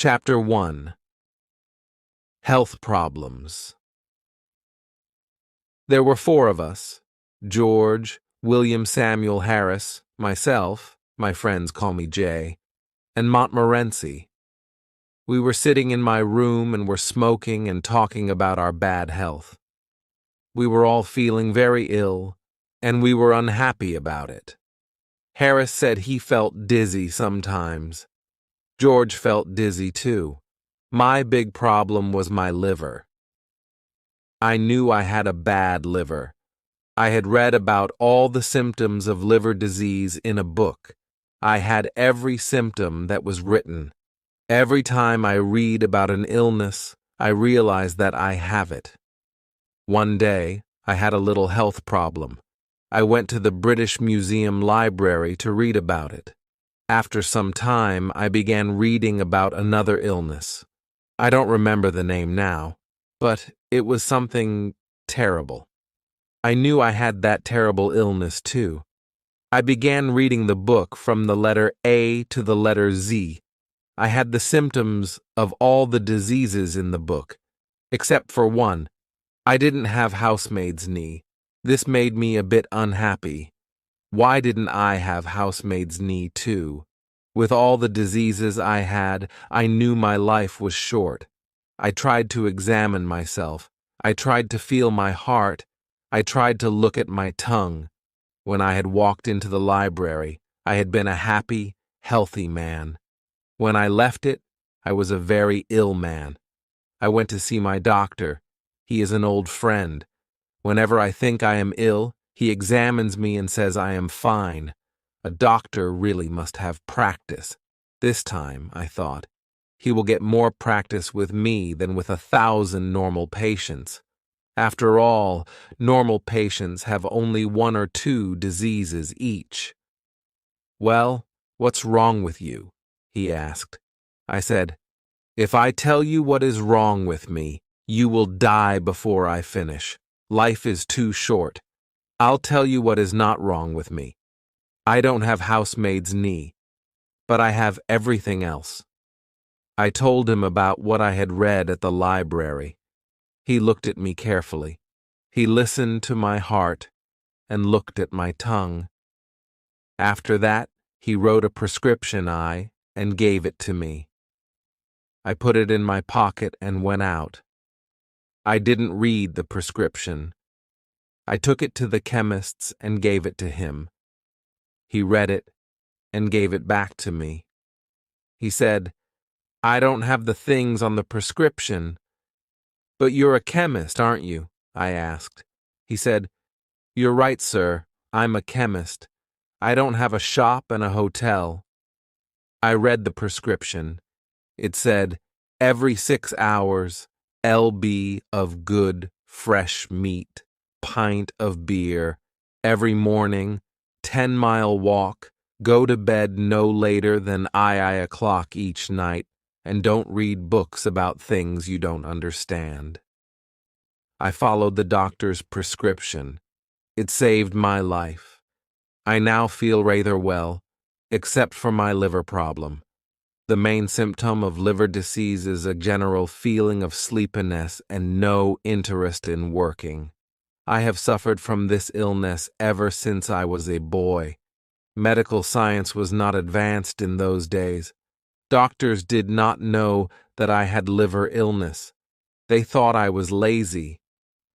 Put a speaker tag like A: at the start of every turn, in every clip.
A: Chapter 1. Health Problems. There were 4 of us: George, William Samuel Harris, myself, my friends call me Jay, and Montmorency. We were sitting in my room and were smoking and talking about our bad health. We were all feeling very ill, and we were unhappy about it. Harris said he felt dizzy sometimes. George felt dizzy too. My big problem was my liver. I knew I had a bad liver. I had read about all the symptoms of liver disease in a book. I had every symptom that was written. Every time I read about an illness, I realize that I have it. One day, I had a little health problem. I went to the British Museum library to read about it. After some time, I began reading about another illness. I don't remember the name now, but it was something terrible. I knew I had that terrible illness too. I began reading the book from the letter A to the letter Z. I had the symptoms of all the diseases in the book, except for one. I didn't have housemaid's knee. This made me a bit unhappy. Why didn't I have housemaid's knee too? With all the diseases I had, I knew my life was short. I tried to examine myself. I tried to feel my heart. I tried to look at my tongue. When I had walked into the library, I had been a happy, healthy man. When I left it, I was a very ill man. I went to see my doctor. He is an old friend. Whenever I think I am ill, he examines me and says I am fine. A doctor really must have practice. This time, I thought, he will get more practice with me than with 1,000 normal patients. After all, normal patients have only 1 or 2 diseases each. "Well, what's wrong with you?" he asked. I said, "If I tell you what is wrong with me, you will die before I finish. Life is too short. I'll tell you what is not wrong with me. I don't have housemaid's knee, but I have everything else." I told him about what I had read at the library. He looked at me carefully. He listened to my heart and looked at my tongue. After that, he wrote a prescription and gave it to me. I put it in my pocket and went out. I didn't read the prescription. I took it to the chemist's and gave it to him. He read it and gave it back to me. He said, "I don't have the things on the prescription." "But you're a chemist, aren't you?" I asked. He said, "You're right, sir. I'm a chemist. I don't have a shop and a hotel." I read the prescription. It said, every 6 hours, lb of good, fresh meat, pint of beer, every morning, 10-mile walk, go to bed no later than o'clock each night, and don't read books about things you don't understand. I followed the doctor's prescription. It saved my life. I now feel rather well, except for my liver problem. The main symptom of liver disease is a general feeling of sleepiness and no interest in working. I have suffered from this illness ever since I was a boy. Medical science was not advanced in those days. Doctors did not know that I had liver illness. They thought I was lazy.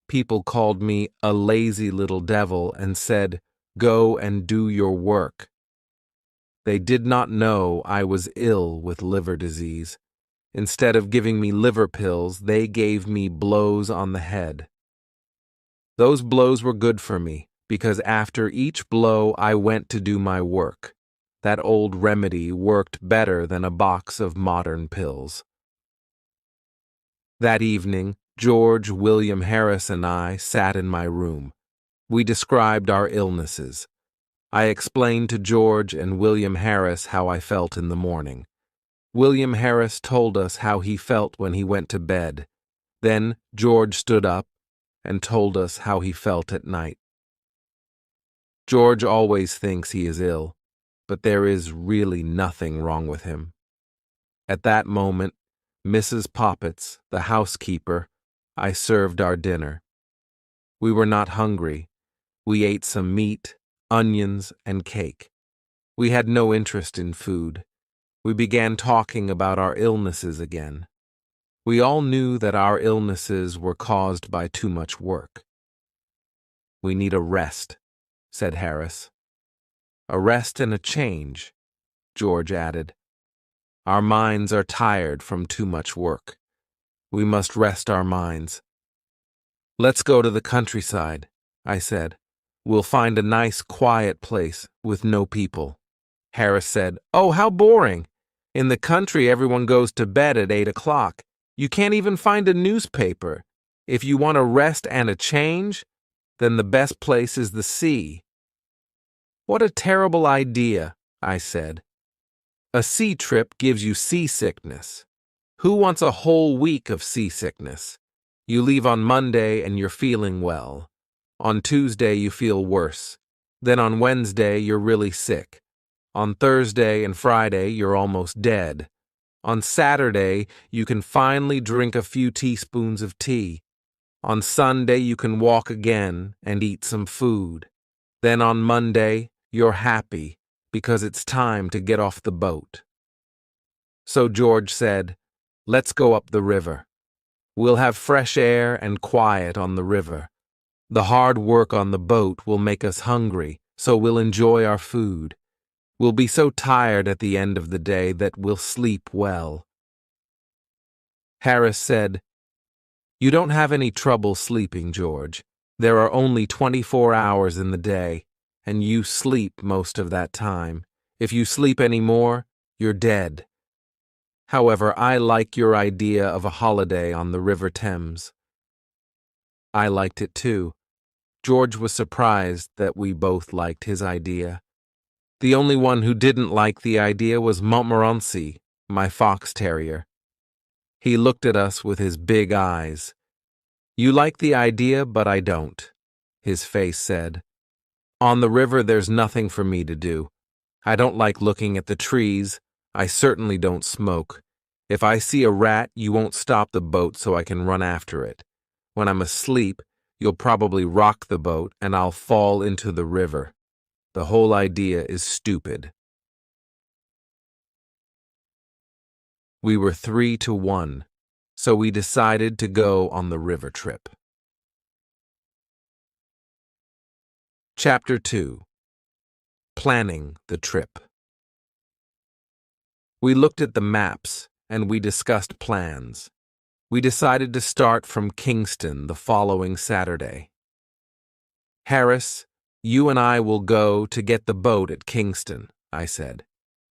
A: People called me a lazy little devil and said, "Go and do your work." They did not know I was ill with liver disease. Instead of giving me liver pills, they gave me blows on the head. Those blows were good for me, because after each blow I went to do my work. That old remedy worked better than a box of modern pills. That evening, George, William Harris, and I sat in my room. We described our illnesses. I explained to George and William Harris how I felt in the morning. William Harris told us how he felt when he went to bed. Then George stood up and told us how he felt at night. George always thinks he is ill, but there is really nothing wrong with him. At that moment, Mrs. Poppets, the housekeeper, I served our dinner. We were not hungry. We ate some meat, onions, and cake. We had no interest in food. We began talking about our illnesses again. We all knew that our illnesses were caused by too much work. "We need a rest," said Harris. "A rest and a change," George added. "Our minds are tired from too much work. We must rest our minds." "Let's go to the countryside," I said. "We'll find a nice, quiet place with no people." Harris said, "Oh, how boring! In the country, everyone goes to bed at 8 o'clock. You can't even find a newspaper. If you want a rest and a change, then the best place is the sea." "What a terrible idea," I said. "A sea trip gives you seasickness. Who wants a whole week of seasickness? You leave on Monday and you're feeling well. On Tuesday you feel worse. Then on Wednesday you're really sick. On Thursday and Friday you're almost dead. On Saturday you can finally drink a few teaspoons of tea. On Sunday you can walk again and eat some food. Then on Monday you're happy because it's time to get off the boat." So George said, "Let's go up the river. We'll have fresh air and quiet on the river. The hard work on the boat will make us hungry, so we'll enjoy our food. We'll be so tired at the end of the day that we'll sleep well." Harris said, "You don't have any trouble sleeping, George. There are only 24 hours in the day, and you sleep most of that time. If you sleep any more, you're dead. However, I like your idea of a holiday on the River Thames." I liked it too. George was surprised that we both liked his idea. The only one who didn't like the idea was Montmorency, my fox terrier. He looked at us with his big eyes. "You like the idea, but I don't," his face said. "On the river there's nothing for me to do. I don't like looking at the trees. I certainly don't smoke. If I see a rat, you won't stop the boat so I can run after it. When I'm asleep, you'll probably rock the boat and I'll fall into the river. The whole idea is stupid." We were 3-1, so we decided to go on the river trip. Chapter 2. Planning the Trip. We looked at the maps and we discussed plans. We decided to start from Kingston the following Saturday. "Harris, you and I will go to get the boat at Kingston," I said.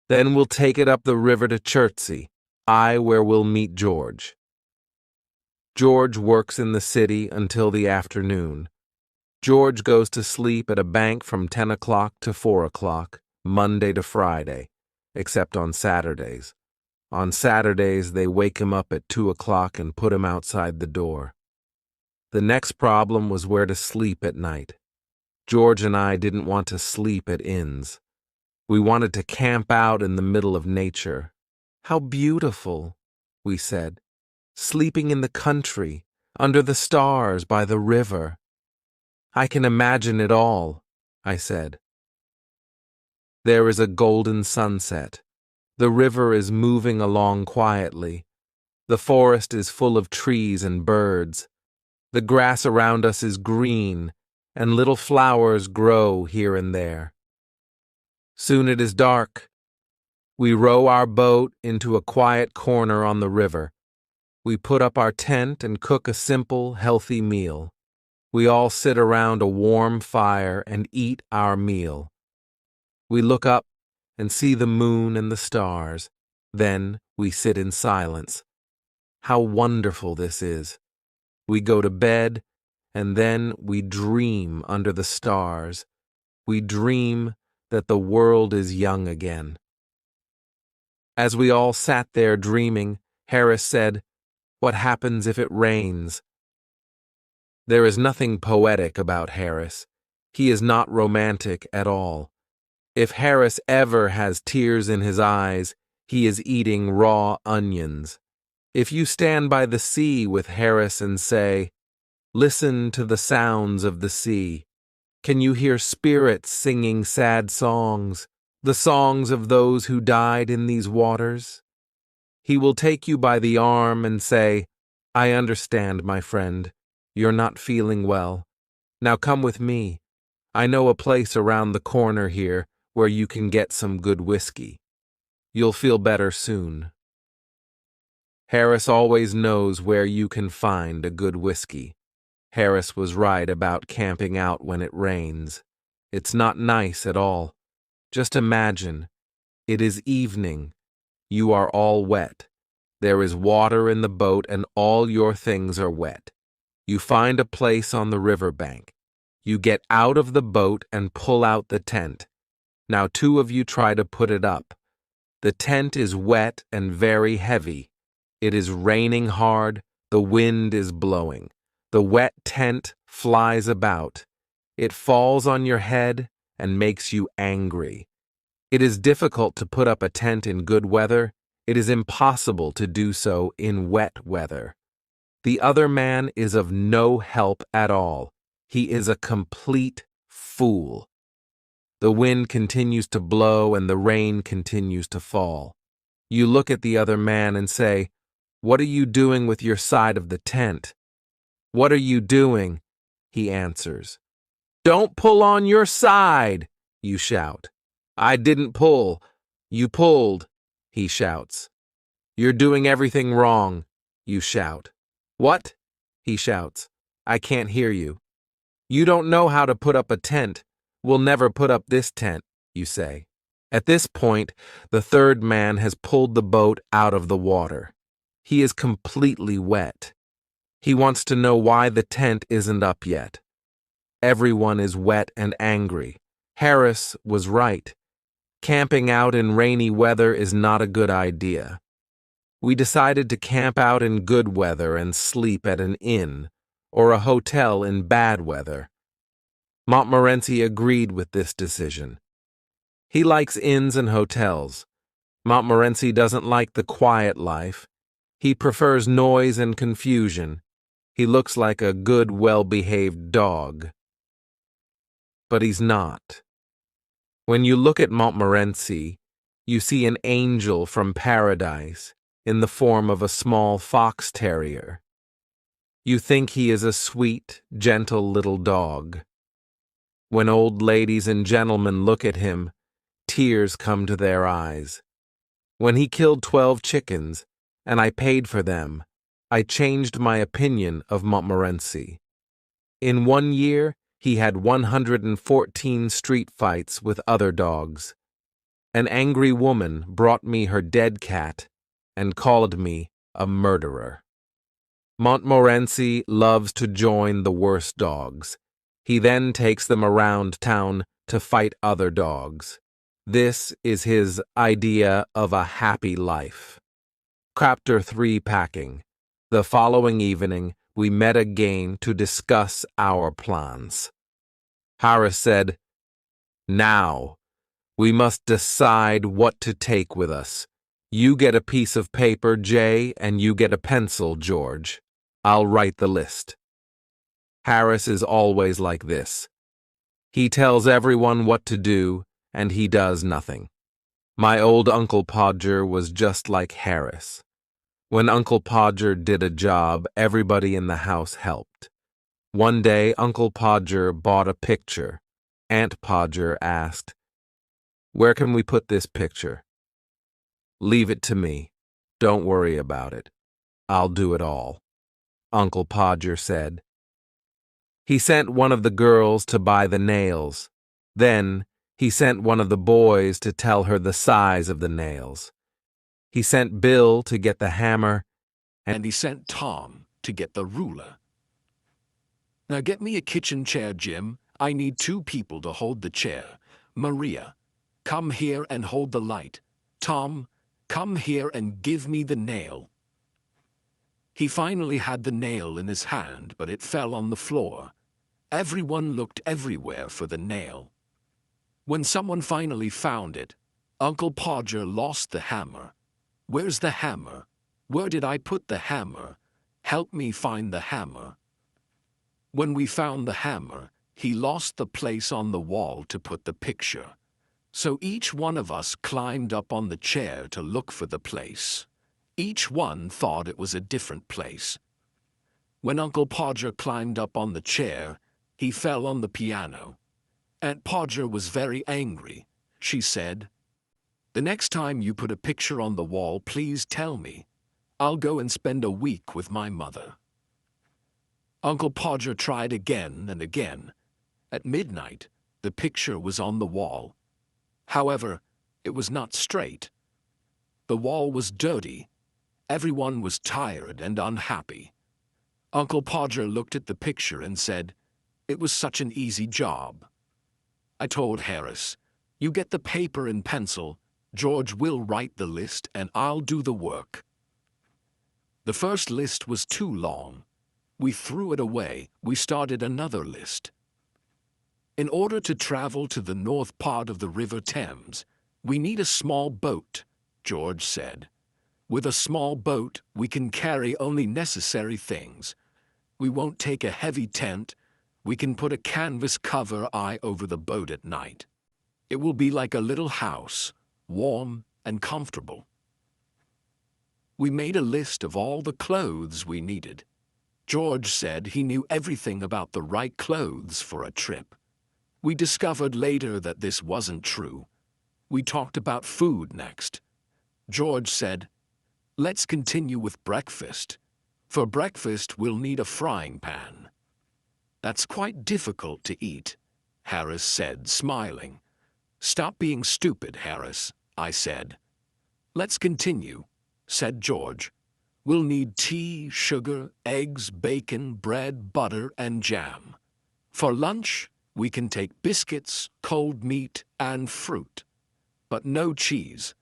A: "Then we'll take it up the river to Chertsey, where we'll meet George. George works in the city until the afternoon. George goes to sleep at a bank from 10 o'clock to 4 o'clock, Monday to Friday, except on Saturdays. On Saturdays, they wake him up at 2 o'clock and put him outside the door." The next problem was where to sleep at night. George and I didn't want to sleep at inns. We wanted to camp out in the middle of nature. "How beautiful," we said. "Sleeping in the country, under the stars, by the river." "I can imagine it all," I said. There is a golden sunset. The river is moving along quietly. The forest is full of trees and birds. The grass around us is green, and little flowers grow here and there. Soon it is dark. We row our boat into a quiet corner on the river. We put up our tent and cook a simple, healthy meal. We all sit around a warm fire and eat our meal. We look up and see the moon and the stars. Then we sit in silence. How wonderful this is. We go to bed, and then we dream under the stars. We dream that the world is young again. As we all sat there dreaming, Harris said, "What happens if it rains?" There is nothing poetic about Harris. He is not romantic at all. If Harris ever has tears in his eyes, He is eating raw onions. If you stand by the sea with Harris and say, "Listen to the sounds of the sea," can you hear spirits singing sad songs, the songs of those who died in these waters? He will take you by the arm and say, "I understand, my friend. You're not feeling well. Now come with me. I know a place around the corner here where you can get some good whiskey. You'll feel better soon." Harris always knows where you can find a good whiskey. Harris was right about camping out when it rains. It's not nice at all. Just imagine, it is evening. You are all wet. There is water in the boat and all your things are wet. You find a place on the riverbank. You get out of the boat and pull out the tent. Now 2 of you try to put it up. The tent is wet and very heavy. It is raining hard. The wind is blowing. The wet tent flies about. It falls on your head and makes you angry. It is difficult to put up a tent in good weather. It is impossible to do so in wet weather. The other man is of no help at all. He is a complete fool. The wind continues to blow and the rain continues to fall. You look at the other man and say, "What are you doing with your side of the tent?" "What are you doing?" he answers. "Don't pull on your side," you shout. "I didn't pull. You pulled," he shouts. "You're doing everything wrong," you shout. "What?" he shouts. "I can't hear you." "You don't know how to put up a tent. We'll never put up this tent," you say. At this point, the third man has pulled the boat out of the water. He is completely wet. He wants to know why the tent isn't up yet. Everyone is wet and angry. Harris was right. Camping out in rainy weather is not a good idea. We decided to camp out in good weather and sleep at an inn or a hotel in bad weather. Montmorency agreed with this decision. He likes inns and hotels. Montmorency doesn't like the quiet life. He prefers noise and confusion. He looks like a good, well-behaved dog. But he's not. When you look at Montmorency, you see an angel from paradise in the form of a small fox terrier. You think he is a sweet, gentle little dog. When old ladies and gentlemen look at him, tears come to their eyes. When he killed 12 chickens, and I paid for them, I changed my opinion of Montmorency. In 1 year, he had 114 street fights with other dogs. An angry woman brought me her dead cat and called me a murderer. Montmorency loves to join the worst dogs. He then takes them around town to fight other dogs. This is his idea of a happy life. Chapter 3 Packing. The following evening, we met again to discuss our plans. Harris said, "Now, we must decide what to take with us. You get a piece of paper, Jay, and you get a pencil, George. I'll write the list." Harris is always like this. He tells everyone what to do, and he does nothing. My old Uncle Podger was just like Harris. When Uncle Podger did a job, everybody in the house helped. One day, Uncle Podger bought a picture. Aunt Podger asked, "Where can we put this picture?" "Leave it to me. Don't worry about it. I'll do it all," Uncle Podger said. He sent one of the girls to buy the nails. Then, he sent one of the boys to tell her the size of the nails. He sent Bill to get the hammer,
B: and he sent Tom to get the ruler. "Now get me a kitchen chair, Jim. I need 2 people to hold the chair. Maria, come here and hold the light. Tom, come here and give me the nail." He finally had the nail in his hand, but it fell on the floor. Everyone looked everywhere for the nail. When someone finally found it, Uncle Podger lost the hammer Where's the hammer? Where did I put the hammer? Help me find the hammer. When we found the hammer, he lost the place on the wall to put the picture. So each one of us climbed up on the chair to look for the place. Each one thought it was a different place. When Uncle Podger climbed up on the chair, he fell on the piano. Aunt Podger was very angry. She said, "The next time you put a picture on the wall, please tell me. I'll go and spend a week with my mother." Uncle Podger tried again and again. At midnight, the picture was on the wall. However, it was not straight. The wall was dirty. Everyone was tired and unhappy. Uncle Podger looked at the picture and said, "It was such an easy job." I told Harris, "You get the paper and pencil. George will write the list and I'll do the work." The first list was too long. We threw it away. We started another list. In order to travel to the north part of the River Thames, we need a small boat, George said. With a small boat, we can carry only necessary things. We won't take a heavy tent. We can put a canvas cover over the boat at night. It will be like a little house, warm and comfortable. We made a list of all the clothes we needed. George said he knew everything about the right clothes for a trip. We discovered later that this wasn't true. We talked about food next. George said, "Let's continue with breakfast. For breakfast, we'll need a frying pan." "That's quite difficult to eat," Harris said, smiling. "Stop being stupid, Harris," I said. "Let's continue," said George. "We'll need tea, sugar, eggs, bacon, bread, butter, and jam. For lunch, we can take biscuits, cold meat, and fruit. But no cheese.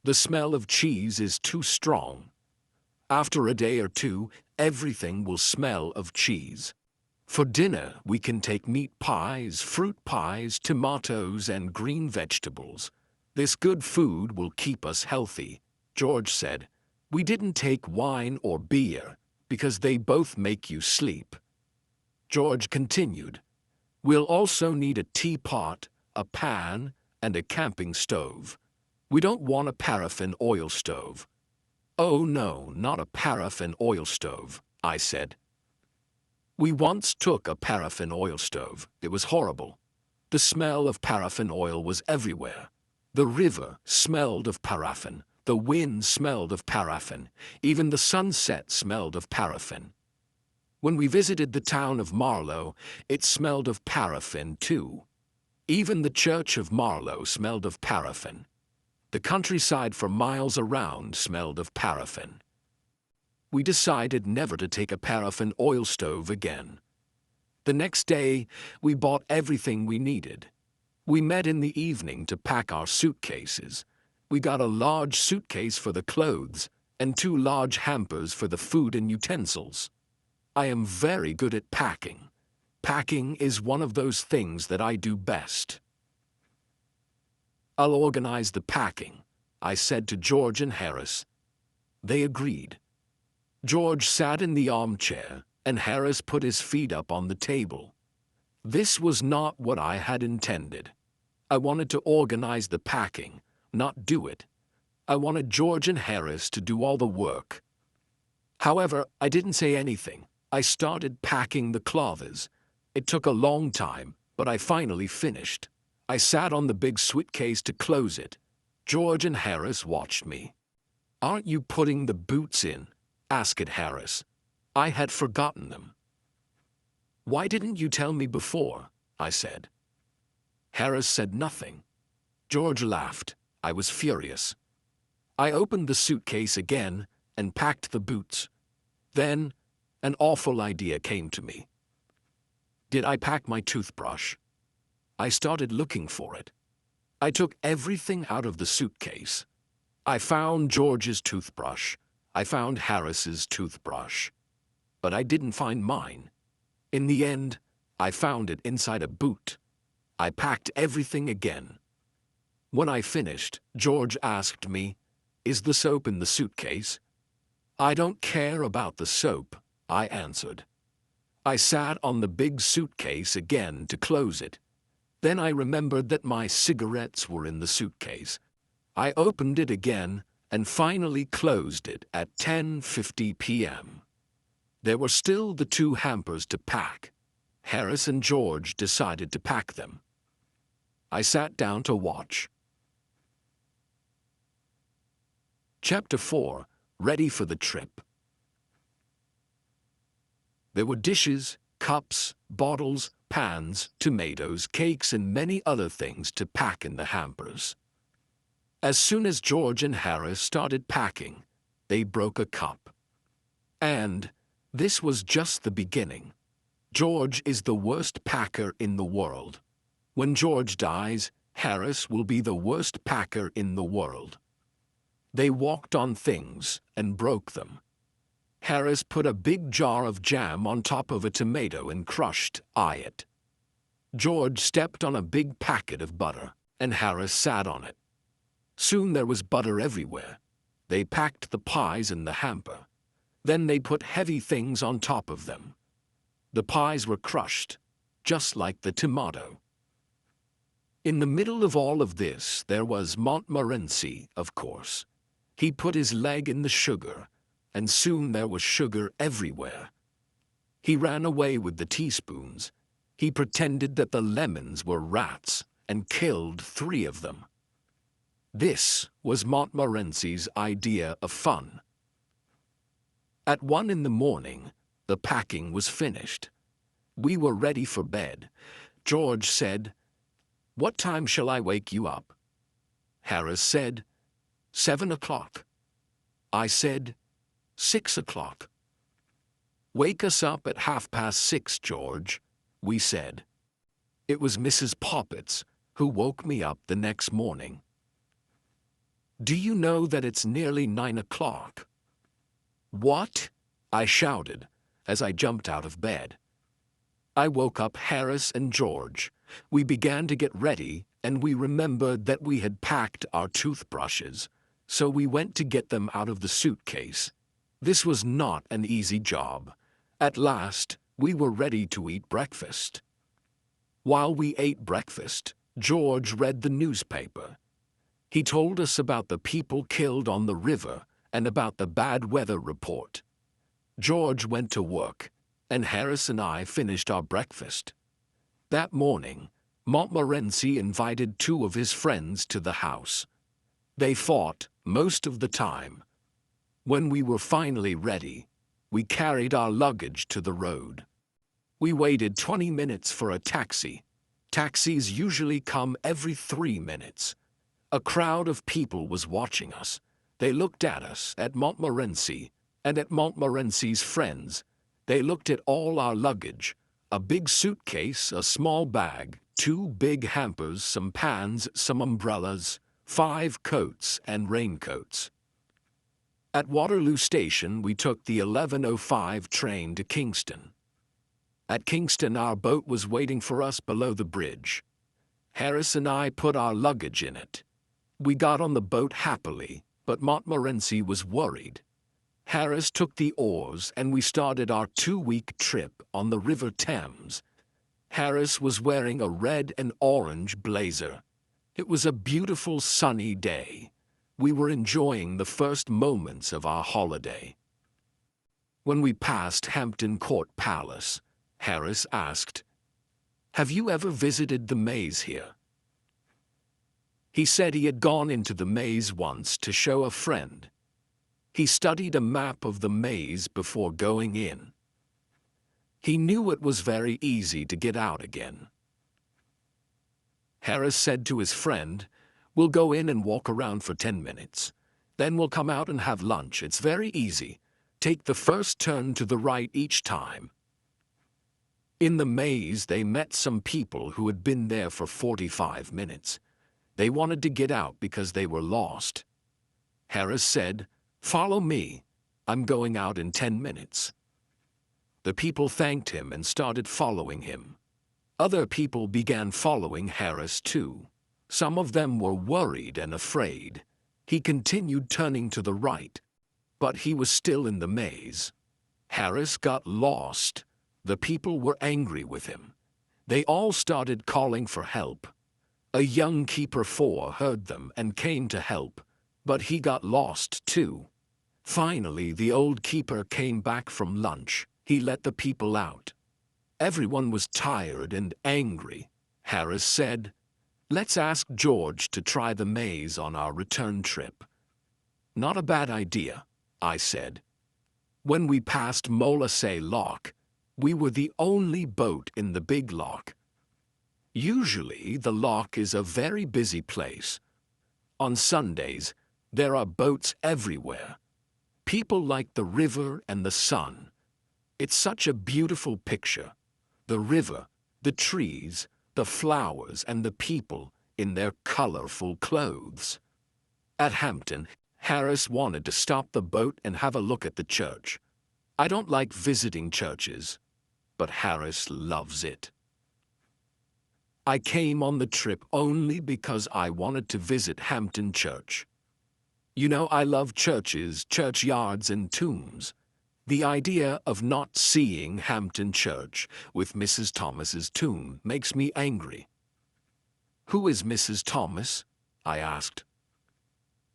B: The smell of cheese is too strong. After a day or two, everything will smell of cheese. For dinner, we can take meat pies, fruit pies, tomatoes, and green vegetables. This good food will keep us healthy," George said. "We didn't take wine or beer because they both make you sleep." George continued, "We'll also need a teapot, a pan, and a camping stove. We don't want a paraffin oil stove." "Oh no, not a paraffin oil stove," I said. We once took a paraffin oil stove. It was horrible. The smell of paraffin oil was everywhere. The river smelled of paraffin. The wind smelled of paraffin. Even the sunset smelled of paraffin. When we visited the town of Marlow, it smelled of paraffin too. Even the church of Marlow smelled of paraffin. The countryside for miles around smelled of paraffin. We decided never to take a paraffin oil stove again. The next day, we bought everything we needed. We met in the evening to pack our suitcases. We got a large suitcase for the clothes and 2 large hampers for the food and utensils. I am very good at packing. Packing is one of those things that I do best. "I'll organize the packing," I said to George and Harris. They agreed. George sat in the armchair, and Harris put his feet up on the table. This was not what I had intended. I wanted to organize the packing, not do it. I wanted George and Harris to do all the work. However, I didn't say anything. I started packing the clothes. It took a long time, but I finally finished. I sat on the big suitcase to close it. George and Harris watched me. "Aren't you putting the boots in?" asked Harris. I had forgotten them. "Why didn't you tell me before?" I said. Harris said nothing. George laughed. I was furious. I opened the suitcase again and packed the boots. Then, an awful idea came to me. Did I pack my toothbrush? I started looking for it. I took everything out of the suitcase. I found George's toothbrush. I found Harris's toothbrush. But I didn't find mine. In the end, I found it inside a boot. I packed everything again. When I finished, George asked me, "Is the soap in the suitcase?" "I don't care about the soap," I answered. I sat on the big suitcase again to close it. Then I remembered that my cigarettes were in the suitcase. I opened it again and finally closed it at 10:50 p.m. There were still the 2 hampers to pack. Harris and George decided to pack them. I sat down to watch. Chapter 4. Ready for the trip. There were dishes, cups, bottles, pans, tomatoes, cakes, and many other things to pack in the hampers. As soon as George and Harris started packing, they broke a cup. And this was just the beginning. George is the worst packer in the world. When George dies, Harris will be the worst packer in the world. They walked on things and broke them. Harris put a big jar of jam on top of a tomato and crushed it. George stepped on a big packet of butter, and Harris sat on it. Soon there was butter everywhere. They packed the pies in the hamper. Then they put heavy things on top of them. The pies were crushed, just like the tomato. In the middle of all of this, there was Montmorency, of course. He put his leg in the sugar, and soon there was sugar everywhere. He ran away with the teaspoons. He pretended that the lemons were rats and killed 3 of them. This was Montmorency's idea of fun. At 1 in the morning, the packing was finished. We were ready for bed. George said, "What time shall I wake you up?" Harris said, 7 o'clock. I said, 6 o'clock. "Wake us up at 6:30, George," we said. It was Mrs. Poppets who woke me up the next morning. "Do you know that it's nearly 9 o'clock?" "What?" I shouted as I jumped out of bed. I woke up Harris and George. We began to get ready, and we remembered that we had packed our toothbrushes, so we went to get them out of the suitcase. This was not an easy job. At last, we were ready to eat breakfast. While we ate breakfast, George read the newspaper. He told us about the people killed on the river and about the bad weather report. George went to work, and Harris and I finished our breakfast. That morning, Montmorency invited 2 of his friends to the house. They fought most of the time. When we were finally ready, we carried our luggage to the road. We waited 20 minutes for a taxi. Taxis usually come every 3 minutes. A crowd of people was watching us. They looked at us, at Montmorency, and at Montmorency's friends. They looked at all our luggage, a big suitcase, a small bag, 2 big hampers, some pans, some umbrellas, 5 coats and raincoats. At Waterloo Station, we took the 11:05 train to Kingston. At Kingston, our boat was waiting for us below the bridge. Harris and I put our luggage in it. We got on the boat happily, but Montmorency was worried. Harris took the oars and we started our 2-week trip on the River Thames. Harris was wearing a red and orange blazer. It was a beautiful sunny day. We were enjoying the first moments of our holiday. When we passed Hampton Court Palace, Harris asked, "Have you ever visited the maze here?" He said he had gone into the maze once to show a friend. He studied a map of the maze before going in. He knew it was very easy to get out again. Harris said to his friend, "We'll go in and walk around for 10 minutes. Then we'll come out and have lunch. It's very easy. Take the first turn to the right each time." In the maze, they met some people who had been there for 45 minutes. They wanted to get out because they were lost. Harris said, "Follow me. I'm going out in 10 minutes." The people thanked him and started following him. Other people began following Harris too. Some of them were worried and afraid. He continued turning to the right, but he was still in the maze. Harris got lost. The people were angry with him. They all started calling for help. A young keeper 4 heard them and came to help, but he got lost too. Finally, the old keeper came back from lunch. He let the people out. Everyone was tired and angry. Harris said, "Let's ask George to try the maze on our return trip." "Not a bad idea," I said. When we passed Molasay Lock, we were the only boat in the big lock. Usually, the lock is a very busy place. On Sundays, there are boats everywhere. People like the river and the sun. It's such a beautiful picture. The river, the trees, the flowers, and the people in their colorful clothes. At Hampton, Harris wanted to stop the boat and have a look at the church. I don't like visiting churches, but Harris loves it. I came on the trip only because I wanted to visit Hampton Church. You know, I love churches, churchyards, and tombs. The idea of not seeing Hampton Church with Mrs. Thomas's tomb makes me angry. "Who is Mrs. Thomas?" I asked.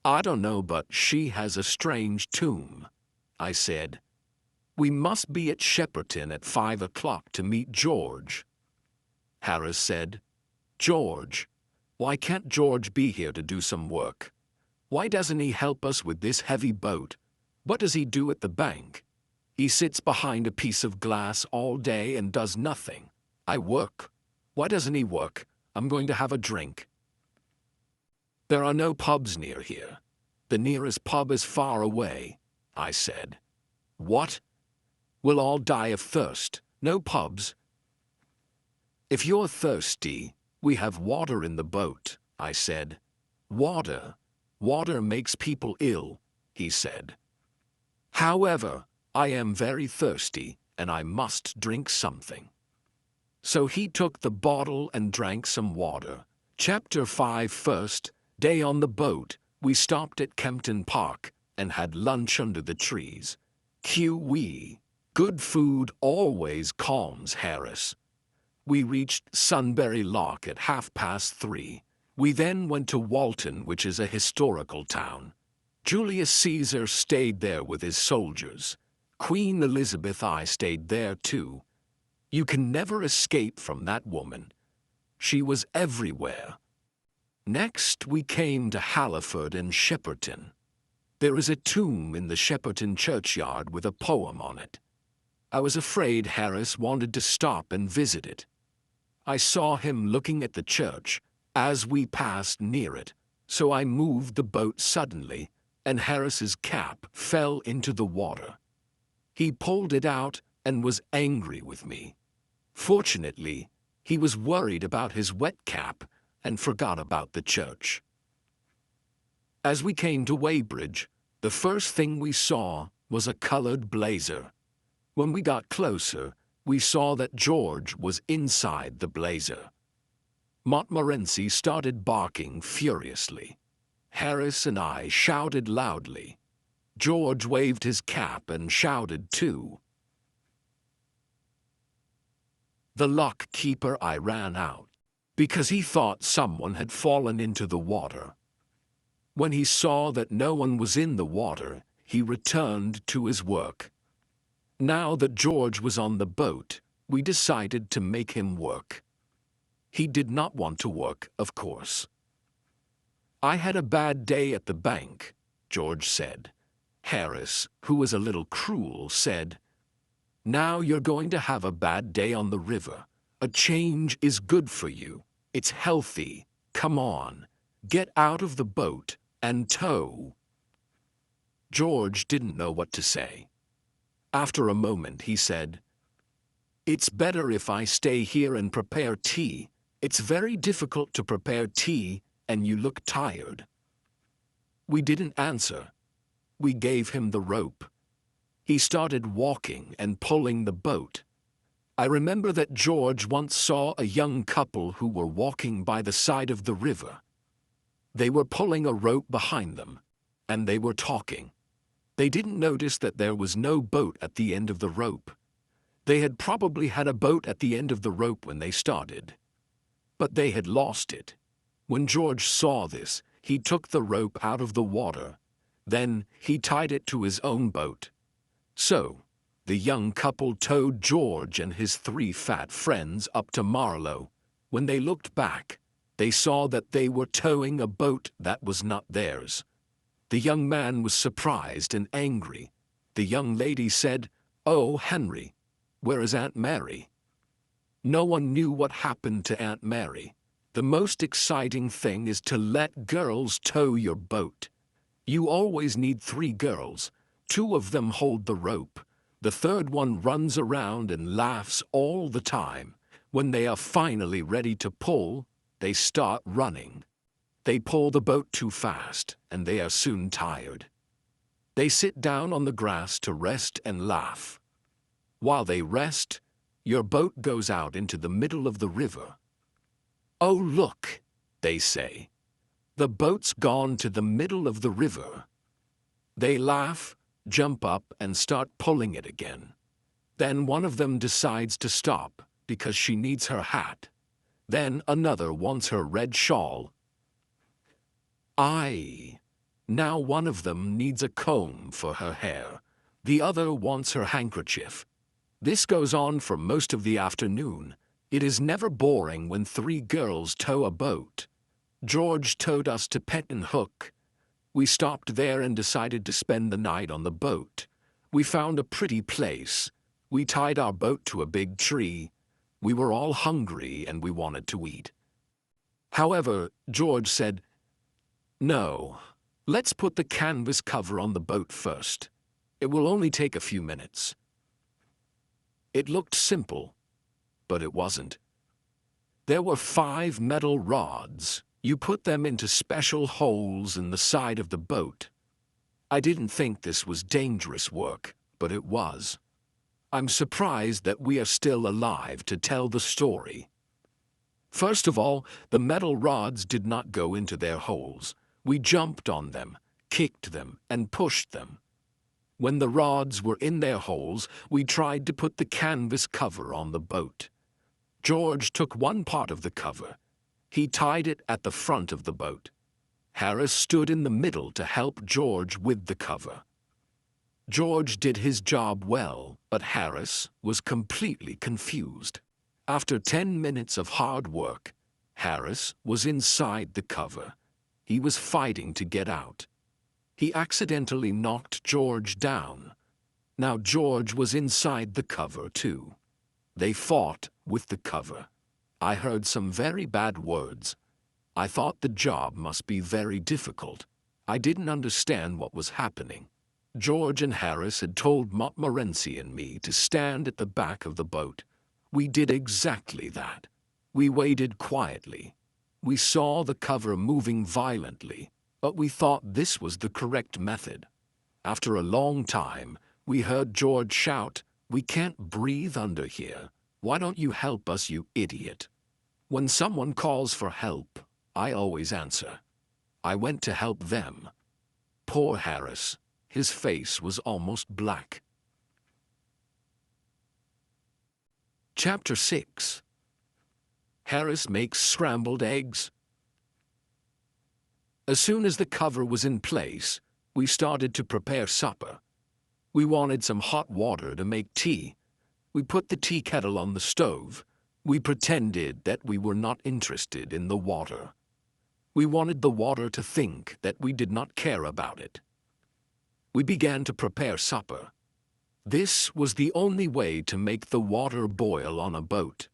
B: "I don't know, but she has a strange tomb," I said. "We must be at Shepperton at 5 o'clock to meet George." Harris said, "George? Why can't George be here to do some work? Why doesn't he help us with this heavy boat? What does he do at the bank? He sits behind a piece of glass all day and does nothing. I work. Why doesn't he work? I'm going to have a drink." "There are no pubs near here. The nearest pub is far away," I said. "What? We'll all die of thirst. No pubs." "If you're thirsty, we have water in the boat," I said. "Water? Water makes people ill," he said. "However, I am very thirsty, and I must drink something." So he took the bottle and drank some water. Chapter 5. First day on the boat, we stopped at Kempton Park and had lunch under the trees. QE. Good food always calms Harris. We reached Sunbury Lock at 3:30. We then went to Walton, which is a historical town. Julius Caesar stayed there with his soldiers. Queen Elizabeth I stayed there too. You can never escape from that woman. She was everywhere. Next, we came to Halliford and Shepperton. There is a tomb in the Shepperton churchyard with a poem on it. I was afraid Harris wanted to stop and visit it. I saw him looking at the church as we passed near it, so I moved the boat suddenly, and Harris's cap fell into the water. He pulled it out and was angry with me. Fortunately, he was worried about his wet cap and forgot about the church. As we came to Weybridge, the first thing we saw was a colored blazer. When we got closer, we saw that George was inside the blazer. Montmorency started barking furiously. Harris and I shouted loudly. George waved his cap and shouted too. The lock keeper I ran out, because he thought someone had fallen into the water. When he saw that no one was in the water, he returned to his work. Now that George was on the boat, we decided to make him work. He did not want to work, of course. "I had a bad day at the bank," George said. Harris, who was a little cruel, said, "Now you're going to have a bad day on the river. A change is good for you. It's healthy. Come on, get out of the boat and tow." George didn't know what to say. After a moment, he said, "It's better if I stay here and prepare tea. It's very difficult to prepare tea, and you look tired." We didn't answer. We gave him the rope. He started walking and pulling the boat. I remember that George once saw a young couple who were walking by the side of the river. They were pulling a rope behind them, and they were talking. They didn't notice that there was no boat at the end of the rope. They had probably had a boat at the end of the rope when they started, but they had lost it. When George saw this, he took the rope out of the water. Then he tied it to his own boat. So, the young couple towed George and his 3 fat friends up to Marlow. When they looked back, they saw that they were towing a boat that was not theirs. The young man was surprised and angry. The young lady said, "Oh, Henry, where is Aunt Mary?" No one knew what happened to Aunt Mary. The most exciting thing is to let girls tow your boat. You always need 3 girls. 2 of them hold the rope. The third one runs around and laughs all the time. When they are finally ready to pull, they start running. They pull the boat too fast, and they are soon tired. They sit down on the grass to rest and laugh. While they rest, your boat goes out into the middle of the river. "Oh, look," they say. "The boat's gone to the middle of the river." They laugh, jump up, and start pulling it again. Then one of them decides to stop because she needs her hat. Then another wants her red shawl. Now one of them needs a comb for her hair. The other wants her handkerchief. This goes on for most of the afternoon. It is never boring when 3 girls tow a boat. George towed us to Pet and Hook. We stopped there and decided to spend the night on the boat. We found a pretty place. We tied our boat to a big tree. We were all hungry and we wanted to eat. However, George said, "No, let's put the canvas cover on the boat first. It will only take a few minutes." It looked simple, but it wasn't. There were 5 metal rods. You put them into special holes in the side of the boat. I didn't think this was dangerous work, but it was. I'm surprised that we are still alive to tell the story. First of all, the metal rods did not go into their holes. We jumped on them, kicked them, and pushed them. When the rods were in their holes, we tried to put the canvas cover on the boat. George took one part of the cover. He tied it at the front of the boat. Harris stood in the middle to help George with the cover. George did his job well, but Harris was completely confused. After 10 minutes of hard work, Harris was inside the cover. He was fighting to get out. He accidentally knocked George down. Now George was inside the cover too. They fought with the cover. I heard some very bad words. I thought the job must be very difficult. I didn't understand what was happening. George and Harris had told Montmorency and me to stand at the back of the boat. We did exactly that. We waited quietly. We saw the cover moving violently, but we thought this was the correct method. After a long time, we heard George shout, "We can't breathe under here. Why don't you help us, you idiot?" When someone calls for help, I always answer. I went to help them. Poor Harris. His face was almost black. Chapter 6. Harris makes scrambled eggs. As soon as the cover was in place, we started to prepare supper. We wanted some hot water to make tea. We put the tea kettle on the stove. We pretended that we were not interested in the water. We wanted the water to think that we did not care about it. We began to prepare supper. This was the only way to make the water boil on a boat.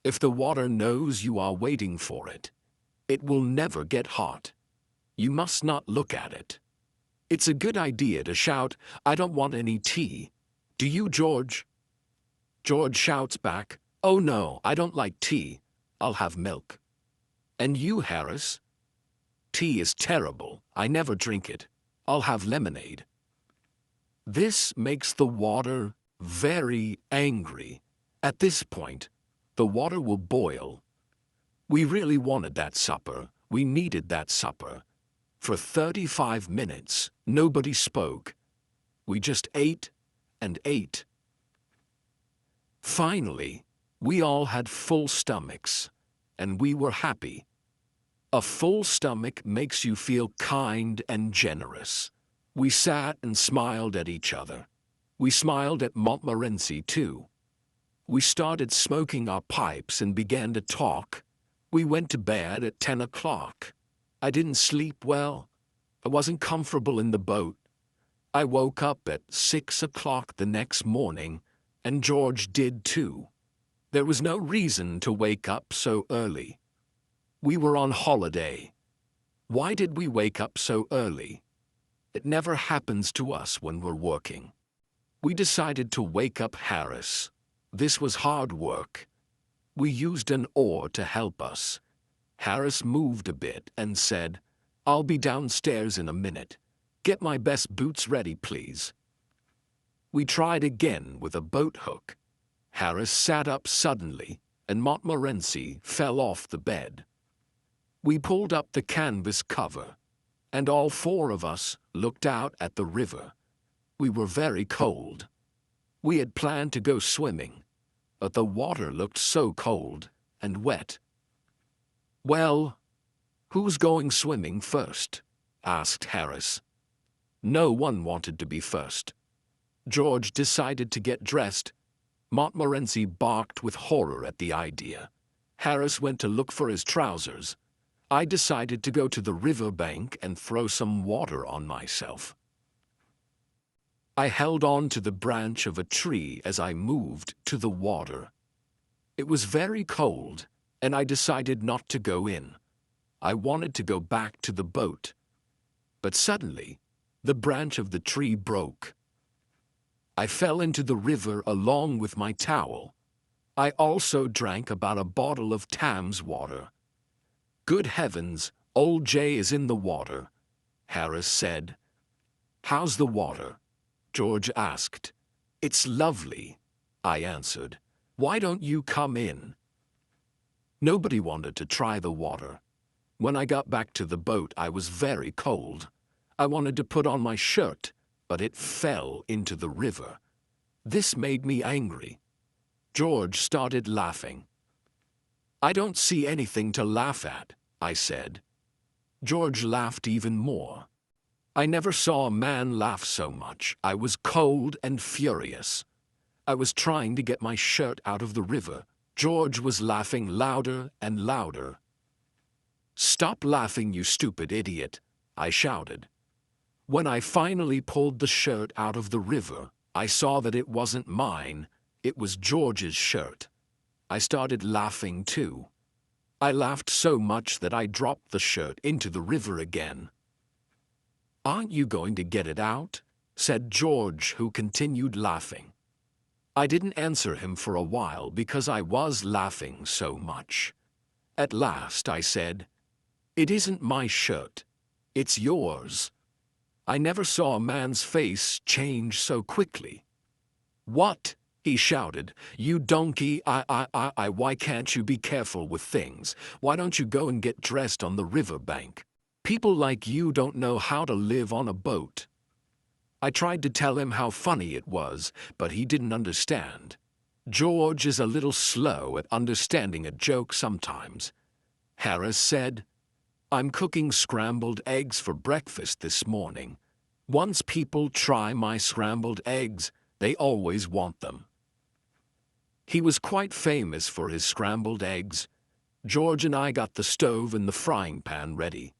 B: If the water knows you are waiting for it, it will never get hot. You must not look at it. It's a good idea to shout, "I don't want any tea. Do you, George?" George shouts back, "Oh no, I don't like tea. I'll have milk." "And you, Harris?" "Tea is terrible. I never drink it. I'll have lemonade." This makes the water very angry. At this point, the water will boil. We really wanted that supper. We needed that supper. For 35 minutes, nobody spoke. We just ate and ate. Finally, we all had full stomachs, and we were happy. A full stomach makes you feel kind and generous. We sat and smiled at each other. We smiled at Montmorency too. We started smoking our pipes and began to talk. We went to bed at 10 o'clock. I didn't sleep well. I wasn't comfortable in the boat. I woke up at 6 o'clock the next morning, and George did too. There was no reason to wake up so early. We were on holiday. Why did we wake up so early? It never happens to us when we're working. We decided to wake up Harris. This was hard work. We used an oar to help us. Harris moved a bit and said, "I'll be downstairs in a minute. Get my best boots ready, please." We tried again with a boat hook. Harris sat up suddenly, and Montmorency fell off the bed. We pulled up the canvas cover, and all four of us looked out at the river. We were very cold. We had planned to go swimming, but the water looked so cold and wet. "Well, who's going swimming first?" asked Harris. No one wanted to be first. George decided to get dressed. Montmorency barked with horror at the idea. Harris went to look for his trousers. I decided to go to the riverbank and throw some water on myself. I held on to the branch of a tree as I moved to the water. It was very cold, and I decided not to go in. I wanted to go back to the boat. But suddenly, the branch of the tree broke. I fell into the river along with my towel. I also drank about a bottle of Thames water. "Good heavens, old Jay is in the water," Harris said. "How's the water?" George asked. "It's lovely," I answered. "Why don't you come in?" Nobody wanted to try the water. When I got back to the boat, I was very cold. I wanted to put on my shirt, but it fell into the river. This made me angry. George started laughing. "I don't see anything to laugh at," I said. George laughed even more. I never saw a man laugh so much. I was cold and furious. I was trying to get my shirt out of the river. George was laughing louder and louder. "Stop laughing, you stupid idiot," I shouted. When I finally pulled the shirt out of the river, I saw that it wasn't mine, it was George's shirt. I started laughing too. I laughed so much that I dropped the shirt into the river again. "Aren't you going to get it out?" said George, who continued laughing. I didn't answer him for a while because I was laughing so much. At last I said, "It isn't my shirt. It's yours." I never saw a man's face change so quickly. "What?" he shouted. "You donkey, why can't you be careful with things? Why don't you go and get dressed on the riverbank? People like you don't know how to live on a boat." I tried to tell him how funny it was, but he didn't understand. George is a little slow at understanding a joke sometimes. Harris said, "I'm cooking scrambled eggs for breakfast this morning. Once people try my scrambled eggs, they always want them." He was quite famous for his scrambled eggs. George and I got the stove and the frying pan ready.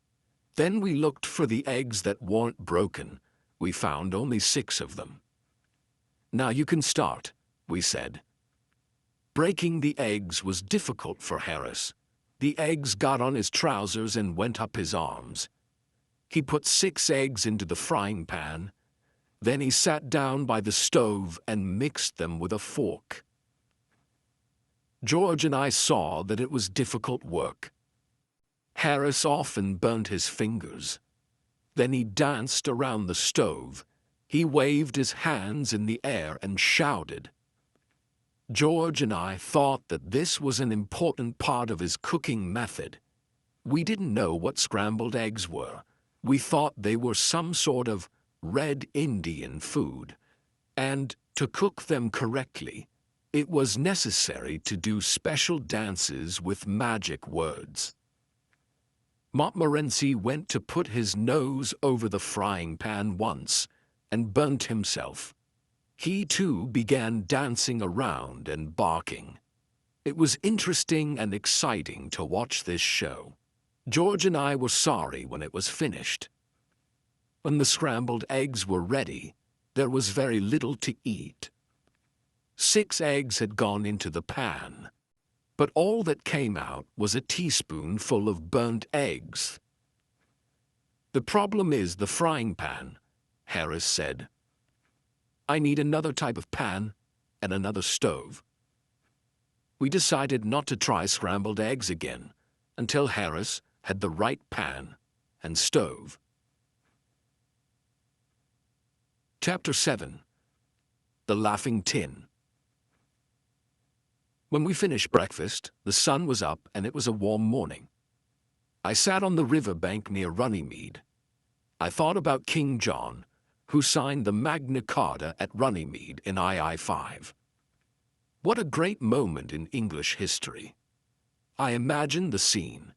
B: Then we looked for the eggs that weren't broken. We found only 6 of them. "Now you can start," we said. Breaking the eggs was difficult for Harris. The eggs got on his trousers and went up his arms. He put 6 eggs into the frying pan. Then he sat down by the stove and mixed them with a fork. George and I saw that it was difficult work. Harris often burnt his fingers. Then he danced around the stove. He waved his hands in the air and shouted. George and I thought that this was an important part of his cooking method. We didn't know what scrambled eggs were. We thought they were some sort of red Indian food, and to cook them correctly, it was necessary to do special dances with magic words. Montmorency went to put his nose over the frying pan once and burnt himself. He too began dancing around and barking. It was interesting and exciting to watch this show. George and I were sorry when it was finished. When the scrambled eggs were ready, there was very little to eat. 6 eggs had gone into the pan, but all that came out was a teaspoonful of burnt eggs. "The problem is the frying pan," Harris said. "I need another type of pan and another stove." We decided not to try scrambled eggs again until Harris had the right pan and stove. Chapter 7. The Laughing Tin. When we finished breakfast, the sun was up and it was a warm morning. I sat on the river bank near Runnymede. I thought about King John, who signed the Magna Carta at Runnymede in II-5. What a great moment in English history. I imagined the scene.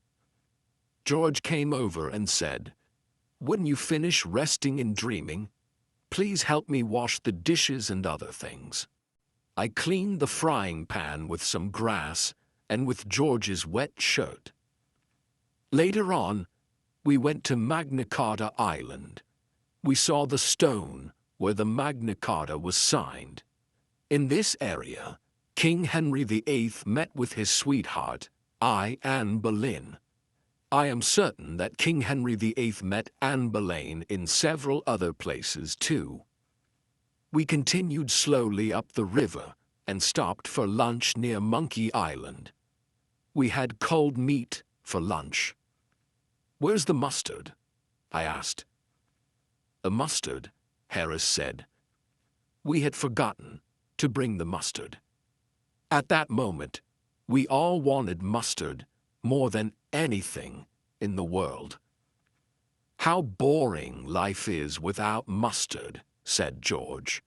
B: George came over and said, "When you finish resting and dreaming, please help me wash the dishes and other things." I cleaned the frying pan with some grass and with George's wet shirt. Later on, we went to Magna Carta Island. We saw the stone where the Magna Carta was signed. In this area, King Henry VIII met with his sweetheart, Anne Boleyn. I am certain that King Henry VIII met Anne Boleyn in several other places too. We continued slowly up the river and stopped for lunch near Monkey Island. We had cold meat for lunch. "Where's the mustard?" I asked. "The mustard," Harris said. We had forgotten to bring the mustard. At that moment, we all wanted mustard more than anything in the world. "How boring life is without mustard," said George.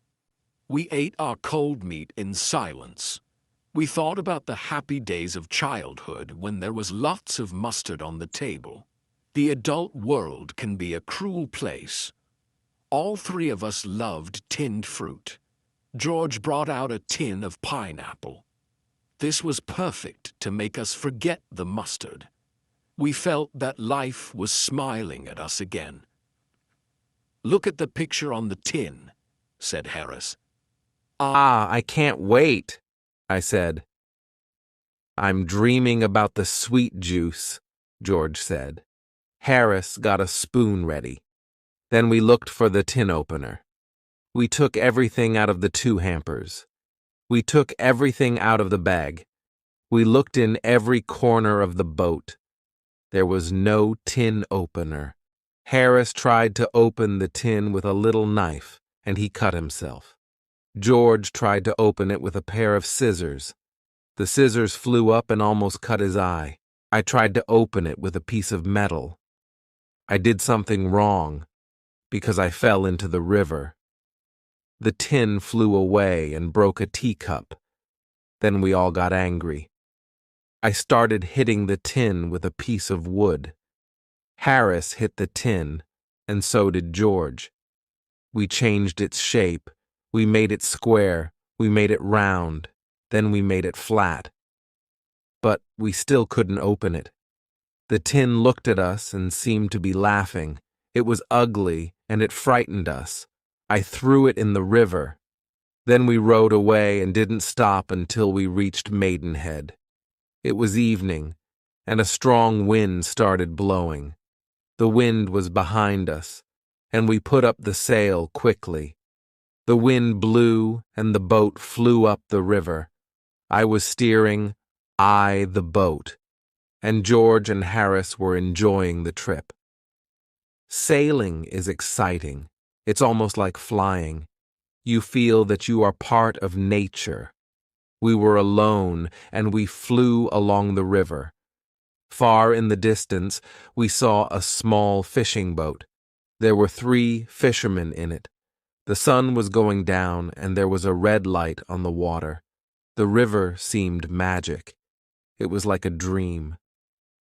B: We ate our cold meat in silence. We thought about the happy days of childhood when there was lots of mustard on the table. The adult world can be a cruel place. All 3 of us loved tinned fruit. George brought out a tin of pineapple. This was perfect to make us forget the mustard. We felt that life was smiling at us again. "Look at the picture on the tin," said Harris.
A: I can't wait," I said. "I'm dreaming about the sweet juice," George said. Harris got a spoon ready. Then we looked for the tin opener. We took everything out of the 2 hampers. We took everything out of the bag. We looked in every corner of the boat. There was no tin opener. Harris tried to open the tin with a little knife, and he cut himself. George tried to open it with a pair of scissors. The scissors flew up and almost cut his eye. I tried to open it with a piece of metal. I did something wrong, because I fell into the river. The tin flew away and broke a teacup. Then we all got angry. I started hitting the tin with a piece of wood. Harris hit the tin, and so did George. We changed its shape. We made it square. We made it round. Then we made it flat. But we still couldn't open it. The tin looked at us and seemed to be laughing. It was ugly, and it frightened us. I threw it in the river. Then we rowed away and didn't stop until we reached Maidenhead. It was evening, and a strong wind started blowing. The wind was behind us, and we put up the sail quickly. The wind blew, and the boat flew up the river. I was steering, the boat, and George and Harris were enjoying the trip. Sailing is exciting. It's almost like flying. You feel that you are part of nature. We were alone, and we flew along the river. Far in the distance, we saw a small fishing boat. There were 3 fishermen in it. The sun was going down, and there was a red light on the water. The river seemed magic. It was like a dream.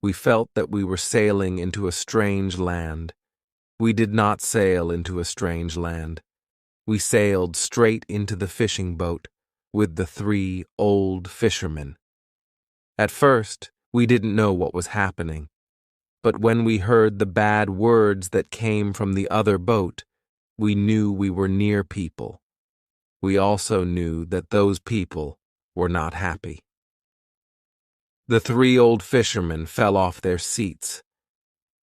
A: We felt that we were sailing into a strange land. We did not sail into a strange land. We sailed straight into the fishing boat with the 3 old fishermen. At first, we didn't know what was happening. But when we heard the bad words that came from the other boat, we knew we were near people. We also knew that those people were not happy. The 3 old fishermen fell off their seats.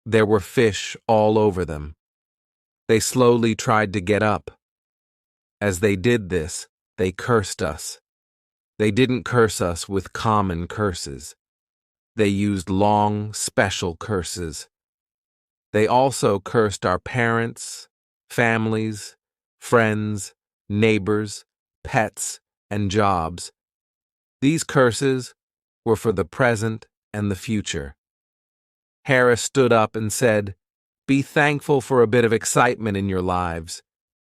A: There were fish all over them. They slowly tried to get up. As they did this, they cursed us. They didn't curse us with common curses. They used long, special curses. They also cursed our parents, families, friends, neighbors, pets, and jobs. These curses were for the present and the future. Harris stood up and said, "Be thankful for a bit of excitement in your lives.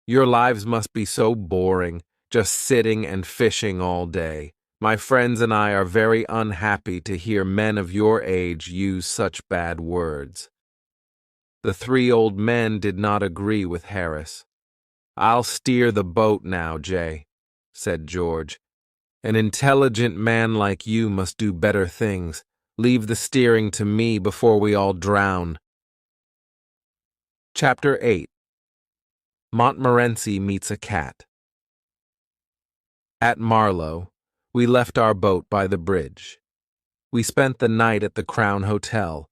A: Your lives must be so boring, just sitting and fishing all day. My friends and I are very unhappy to hear men of your age use such bad words." The 3 old men did not agree with Harris. "I'll steer the boat now, Jay," said George. "An intelligent man like you must do better things. Leave the steering to me before we all drown." Chapter 8. Montmorency Meets a Cat. At Marlow, we left our boat by the bridge. We spent the night at the Crown Hotel.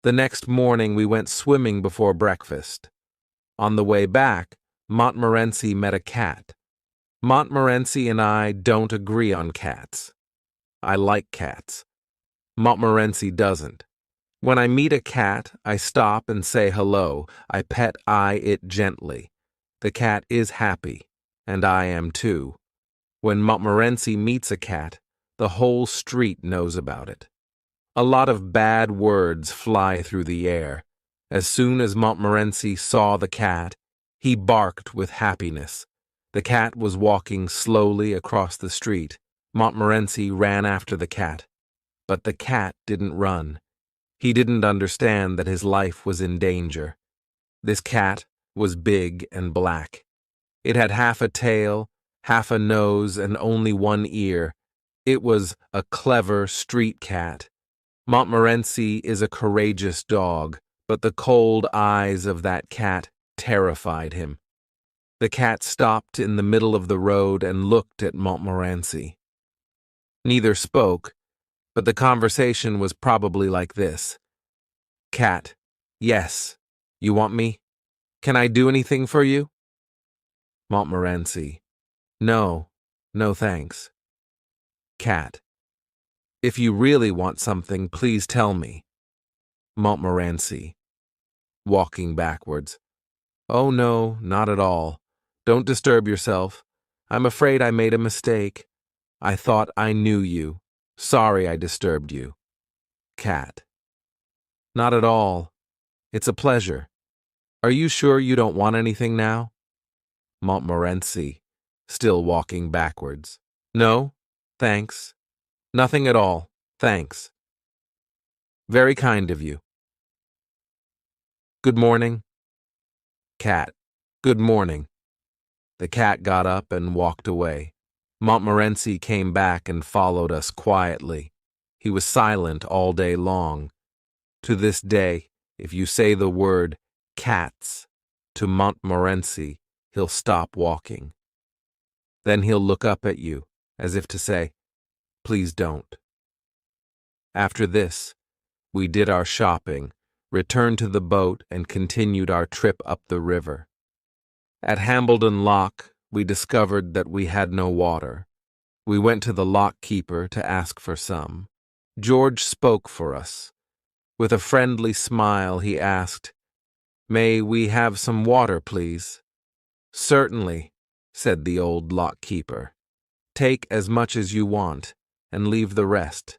A: The next morning we went swimming before breakfast. On the way back, Montmorency met a cat. Montmorency and I don't agree on cats. I like cats. Montmorency doesn't. When I meet a cat, I stop and say hello. I pet it gently. The cat is happy, and I am too. When Montmorency meets a cat, the whole street knows about it. A lot of bad words fly through the air. As soon as Montmorency saw the cat, he barked with happiness. The cat was walking slowly across the street. Montmorency ran after the cat. But the cat didn't run. He didn't understand that his life was in danger. This cat was big and black. It had half a tail, half a nose, and only 1 ear. It was a clever street cat. Montmorency is a courageous dog, but the cold eyes of that cat terrified him. The cat stopped in the middle of the road and looked at Montmorency. Neither spoke, but the conversation was probably like this. "Cat, yes. You want me? Can I do anything for you?" Montmorency, "No, no thanks." Cat, "If you really want something, please tell me." Montmorency, walking backwards, "Oh no, not at all. Don't disturb yourself. I'm afraid I made a mistake. I thought I knew you. Sorry I disturbed you." Cat, "Not at all. It's a pleasure. Are you sure you don't want anything now?" Montmorency, still walking backwards, "No, thanks. Nothing at all, thanks. Very kind of you." "Good morning." Cat, "Good morning." The cat got up and walked away. Montmorency came back and followed us quietly. He was silent all day long. To this day, if you say the word cats to Montmorency, he'll stop walking. Then he'll look up at you, as if to say, "Please don't." After this, we did our shopping, returned to the boat, and continued our trip up the river. At Hambledon Lock, we discovered that we had no water. We went to the lock keeper to ask for some. George spoke for us. With a friendly smile, he asked, "May we have some water, please?" "Certainly," said the old lock keeper. "Take as much as you want, and leave the rest."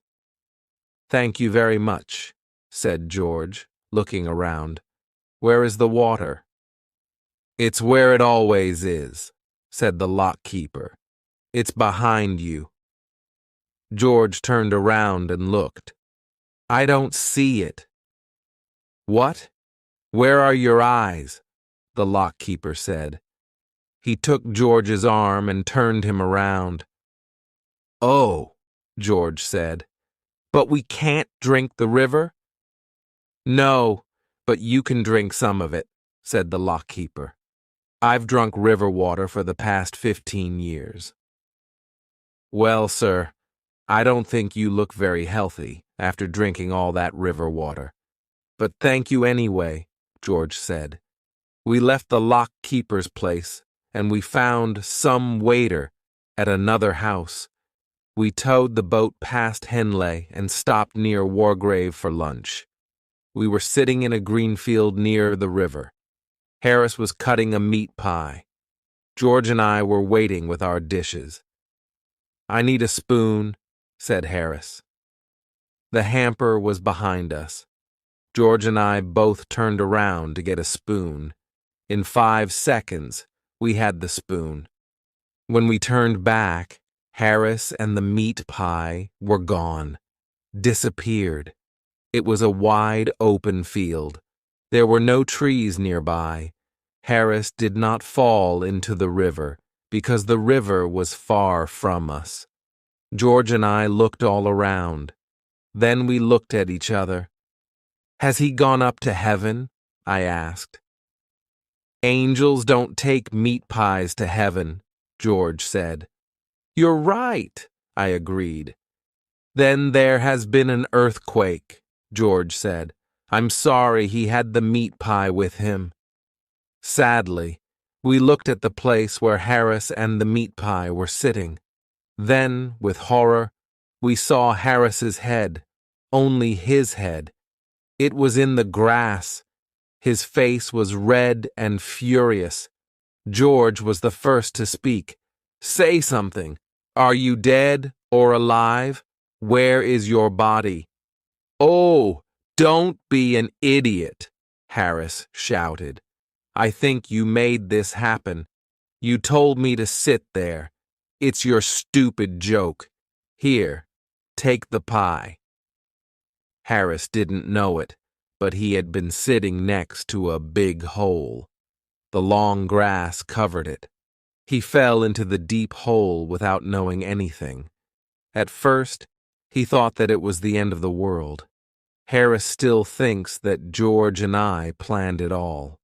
A: Thank you very much, said George, looking around. Where is the water? It's where it always is, said the lock keeper. It's behind you. George turned around and looked. I don't see it. What? Where are your eyes? The lock keeper said. He took George's arm and turned him around. Oh, George said. But we can't drink the river? No, but you can drink some of it, said the lock keeper. I've drunk river water for the past 15 years. Well, sir, I don't think you look very healthy after drinking all that river water. But thank you anyway, George said. We left the lock keeper's place, and we found some waiter at another house. We towed the boat past Henley and stopped near Wargrave for lunch. We were sitting in a green field near the river. Harris was cutting a meat pie. George and I were waiting with our dishes. I need a spoon, said Harris. The hamper was behind us. George and I both turned around to get a spoon. In 5 seconds, we had the spoon. When we turned back, Harris and the meat pie were gone, disappeared. It was a wide open field. There were no trees nearby. Harris did not fall into the river because the river was far from us. George and I looked all around. Then we looked at each other. Has he gone up to heaven? I asked. Angels don't take meat pies to heaven, George said. You're right, I agreed. Then there has been an earthquake, George said. I'm sorry he had the meat pie with him. Sadly, we looked at the place where Harris and the meat pie were sitting. Then, with horror, we saw Harris's head, only his head. It was in the grass. His face was red and furious. George was the first to speak. Say something. Are you dead or alive? Where is your body? Oh, don't be an idiot, Harris shouted. I think you made this happen. You told me to sit there. It's your stupid joke. Here, take the pie. Harris didn't know it, but he had been sitting next to a big hole. The long grass covered it. He fell into the deep hole without knowing anything. At first, he thought that it was the end of the world. Harris still thinks that George and I planned it all.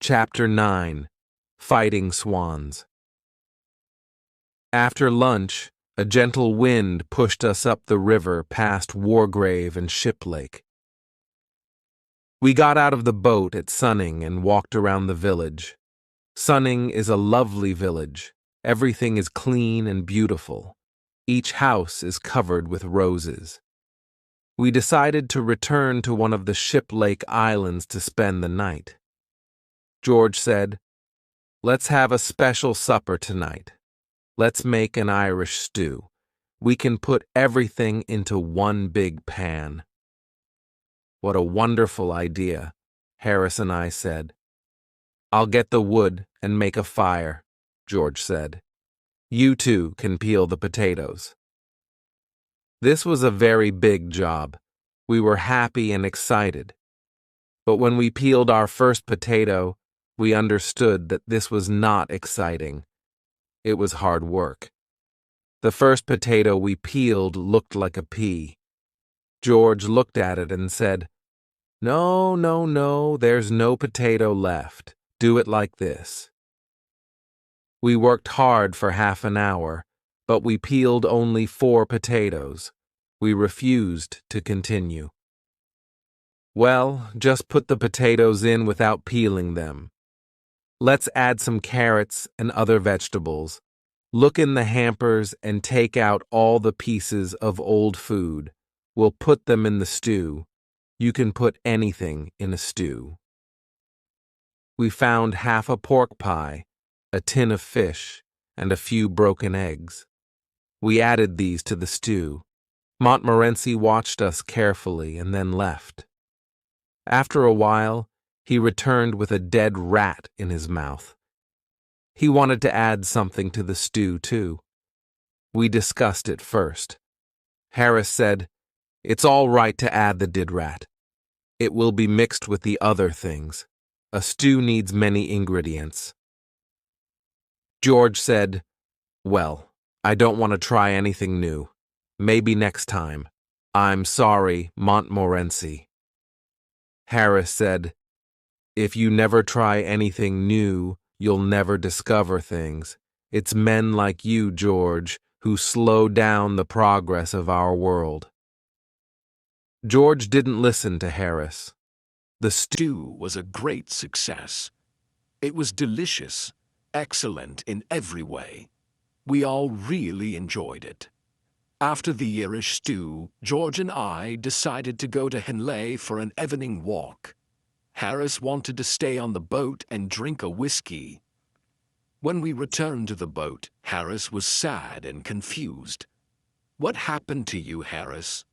A: Chapter 9. Fighting Swans. After lunch, a gentle wind pushed us up the river past Wargrave and Shiplake. We got out of the boat at Sunning and walked around the village. Sunning is a lovely village. Everything is clean and beautiful. Each house is covered with roses. We decided to return to one of the Shiplake Islands to spend the night. George said, Let's have a special supper tonight. Let's make an Irish stew. We can put everything into one big pan. What a wonderful idea, Harris and I said. I'll get the wood and make a fire, George said. You two can peel the potatoes. This was a very big job. We were happy and excited. But when we peeled our first potato, we understood that this was not exciting. It was hard work. The first potato we peeled looked like a pea. George looked at it and said, No, no, no, there's no potato left. Do it like this. We worked hard for half an hour, but we peeled only 4 potatoes. We refused to continue. Well, just put the potatoes in without peeling them. Let's add some carrots and other vegetables. Look in the hampers and take out all the pieces of old food. We'll put them in the stew. You can put anything in a stew. We found half a pork pie, a tin of fish, and a few broken eggs. We added these to the stew. Montmorency watched us carefully and then left. After a while, he returned with a dead rat in his mouth. He wanted to add something to the stew, too. We discussed it first. Harris said, "It's all right to add the dead rat. It will be mixed with the other things. A stew needs many ingredients." George said, "Well, I don't want to try anything new. Maybe next time. I'm sorry, Montmorency." Harris said, "If you never try anything new, you'll never discover things. It's men like you, George, who slow down the progress of our world." George didn't listen to Harris. The
B: Stew was a great success. It was delicious, excellent in every way. We all really enjoyed it. After the Irish stew, George and I decided to go to Henley for an evening walk. Harris wanted to stay on the boat and drink a whiskey. When we returned to the boat, Harris was sad and confused. "What happened to you, Harris?"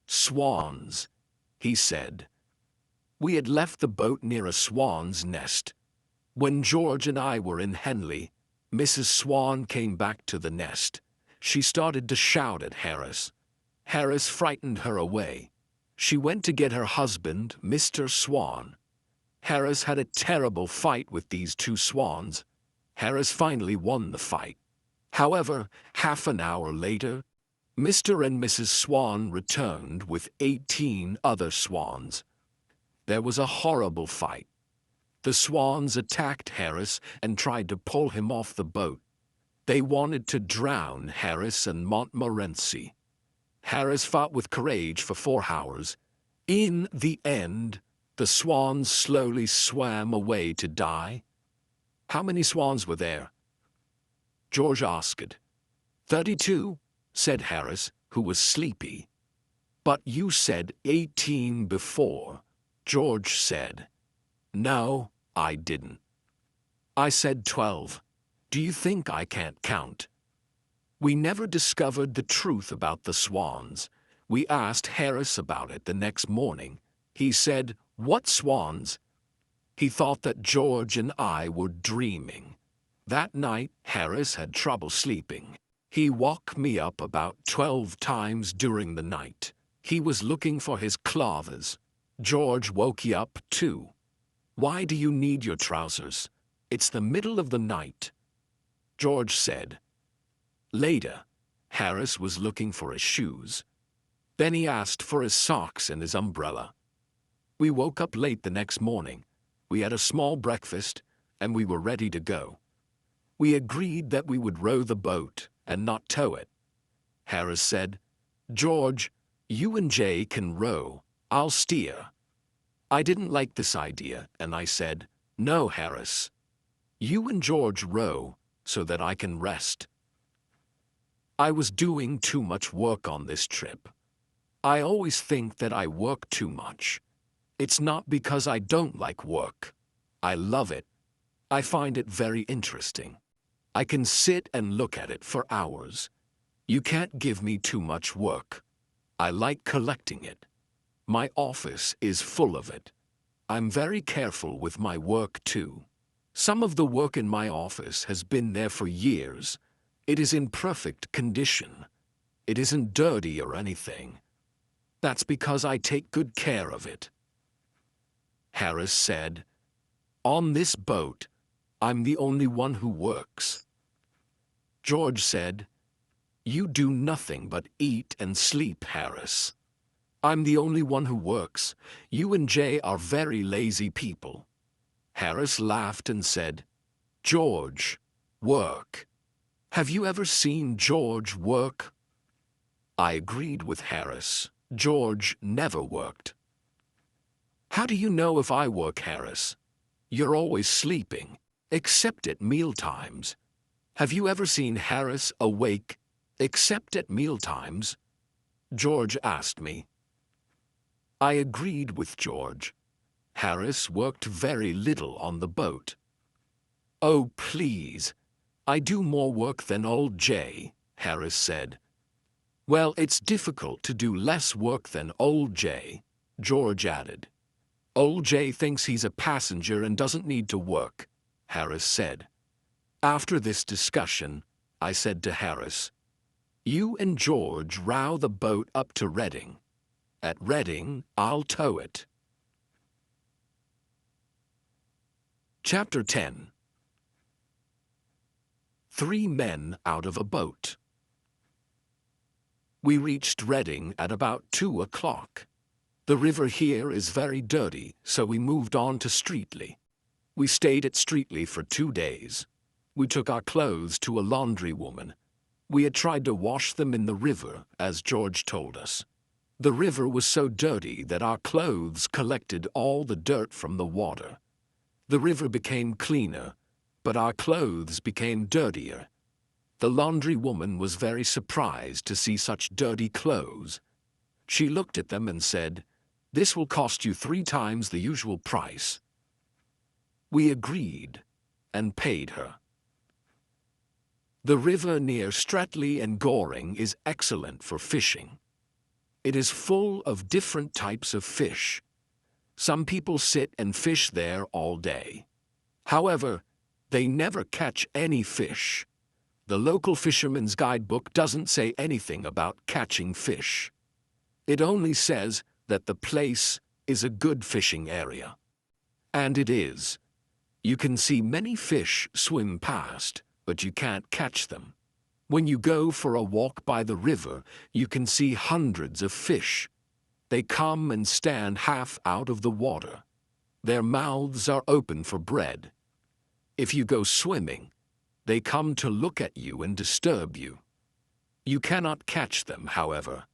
B: "Swans," he said. We had left the boat near a swan's nest. When George and I were in Henley, Mrs. Swan came back to the nest. She started to shout at Harris. Harris frightened her away. She went to get her husband, Mr. Swan. Harris had a terrible fight with these two swans. Harris finally won the fight. However, half an hour later, Mr. and Mrs. Swan returned with 18 other swans. There was a horrible fight. The swans attacked Harris and tried to pull him off the boat. They wanted to drown Harris and Montmorency. Harris fought with courage for 4 hours. In the end, the swans slowly swam away to die. "How many swans were there?" George asked. 32, said Harris, who was sleepy. "But you said 18 before," George said. "No, I didn't. I said 12. Do you think I can't count?" We never discovered the truth about the swans. We asked Harris about it the next morning. He said, "What swans?" He thought that George and I were dreaming. That night, Harris had trouble sleeping. He woke me up about 12 times during the night. He was looking for his clothes. George woke you up too. "Why do you need your trousers? It's the middle of the night," George said. Later, Harris was looking for his shoes. Then he asked for his socks and his umbrella. We woke up late the next morning. We had a small breakfast, and we were ready to go. We agreed that we would row the boat and not tow it. Harris said, "George, you and Jay can row. I'll steer." I didn't like this idea, and I said, "No, Harris. You and George row so that I can rest." I was doing too much work on this trip. I always think that I work too much. It's not because I don't like work. I love it. I find it very interesting. I can sit and look at it for hours. You can't give me too much work. I like collecting it. My office is full of it. I'm very careful with my work too. Some of the work in my office has been there for years. It is in perfect condition. It isn't dirty or anything. That's because I take good care of it. Harris said, "On this boat, I'm the only one who works." George said, "You do nothing but eat and sleep, Harris. I'm the only one who works. You and Jay are very lazy people." Harris laughed and said, "George, work. Have you ever seen George work?" I agreed with Harris. George never worked. "How do you know if I work, Harris? You're always sleeping, except at mealtimes. Have you ever seen Harris awake, except at mealtimes?" George asked me. I agreed with George. Harris worked very little on the boat. "Oh, please. I do more work than old Jay," Harris said. Well, it's difficult to do less work than old Jay, George added. Old Jay thinks he's a passenger and doesn't need to work, Harris said. After this discussion, I said to Harris, you and George row the boat up to Reading. At Reading, I'll tow it. Chapter 10. 3 men out of a boat. We reached Reading at about 2 o'clock. The river here is very dirty, so we moved on to Streatley. We stayed at Streatley for 2 days. We took our clothes to a laundrywoman. We had tried to wash them in the river, as George told us. The river was so dirty that our clothes collected all the dirt from the water. The river became cleaner, but our clothes became dirtier. The laundrywoman was very surprised to see such dirty clothes. She looked at them and said, "This will cost you 3 times the usual price." We agreed and paid her. The river near Streatley and Goring is excellent for fishing. It is full of different types of fish. Some people sit and fish there all day. However, they never catch any fish. The local fisherman's guidebook doesn't say anything about catching fish. It only says that the place is a good fishing area. And it is. You can see many fish swim past, but you can't catch them. When you go for a walk by the river, you can see hundreds of fish. They come and stand half out of the water. Their mouths are open for bread. If you go swimming, they come to look at you and disturb you. You cannot catch them, however.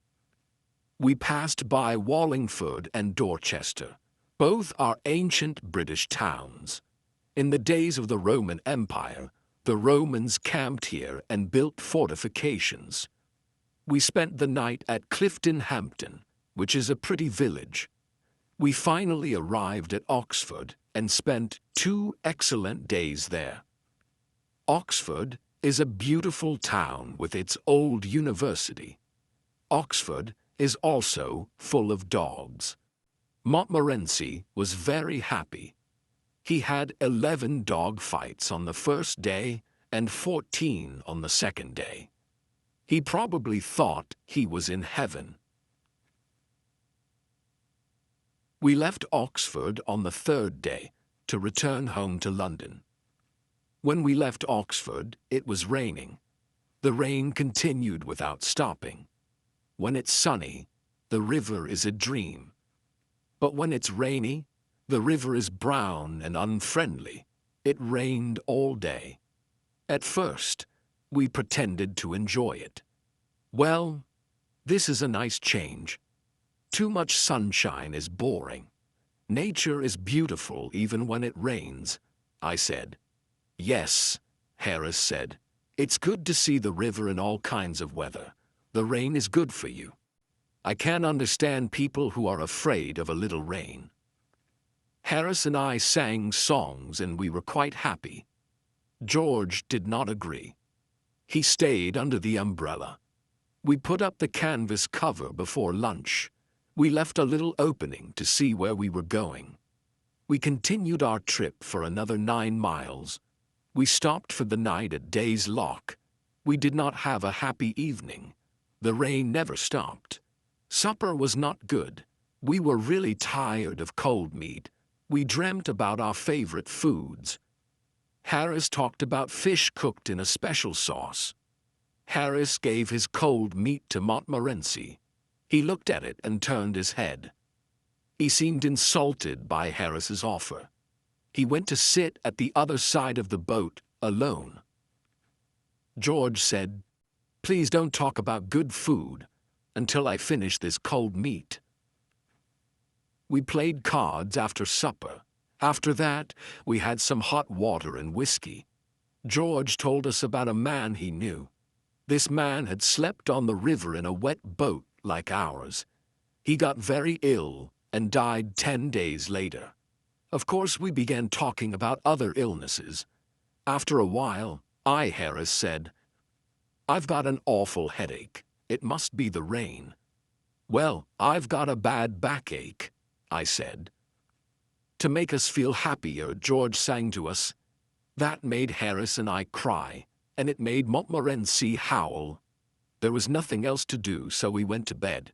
B: We passed by Wallingford and Dorchester. Both are ancient British towns. In the days of the Roman Empire, the Romans camped here and built fortifications. We spent the night at Clifton Hampton, which is a pretty village. We finally arrived at Oxford and spent 2 excellent days there. Oxford is a beautiful town with its old university. Oxford is also full of dogs. Montmorency was very happy. He had 11 dog fights on the first day and 14 on the second day. He probably thought he was in heaven. We left Oxford on the 3rd day to return home to London. When we left Oxford, it was raining. The rain continued without stopping. When it's sunny, the river is a dream. But when it's rainy, the river is brown and unfriendly. It rained all day. At first, we pretended to enjoy it. Well, this is a nice change. Too much sunshine is boring. Nature is beautiful even when it rains, I said. Yes, Harris said. It's good to see the river in all kinds of weather. The rain is good for you. I can't understand people who are afraid of a little rain. Harris and I sang songs and we were quite happy. George did not agree. He stayed under the umbrella. We put up the canvas cover before lunch. We left a little opening to see where we were going. We continued our trip for another 9 miles. We stopped for the night at Day's Lock. We did not have a happy evening. The rain never stopped. Supper was not good. We were really tired of cold meat. We dreamt about our favorite foods. Harris talked about fish cooked in a special sauce. Harris gave his cold meat to Montmorency. He looked at it and turned his head. He seemed insulted by Harris's offer. He went to sit at the other side of the boat, alone. George said, "Please don't talk about good food until I finish this cold meat." We played cards after supper. After that, we had some hot water and whiskey. George told us about a man he knew. This man had slept on the river in a wet boat like ours. He got very ill and died 10 days later. Of course, we began talking about other illnesses. After a while, Harris said, I've got an awful headache. It must be the rain. Well, I've got a bad backache, I said. To make us feel happier, George sang to us. That made Harris and I cry, and it made Montmorency howl. There was nothing else to do, so we went to bed.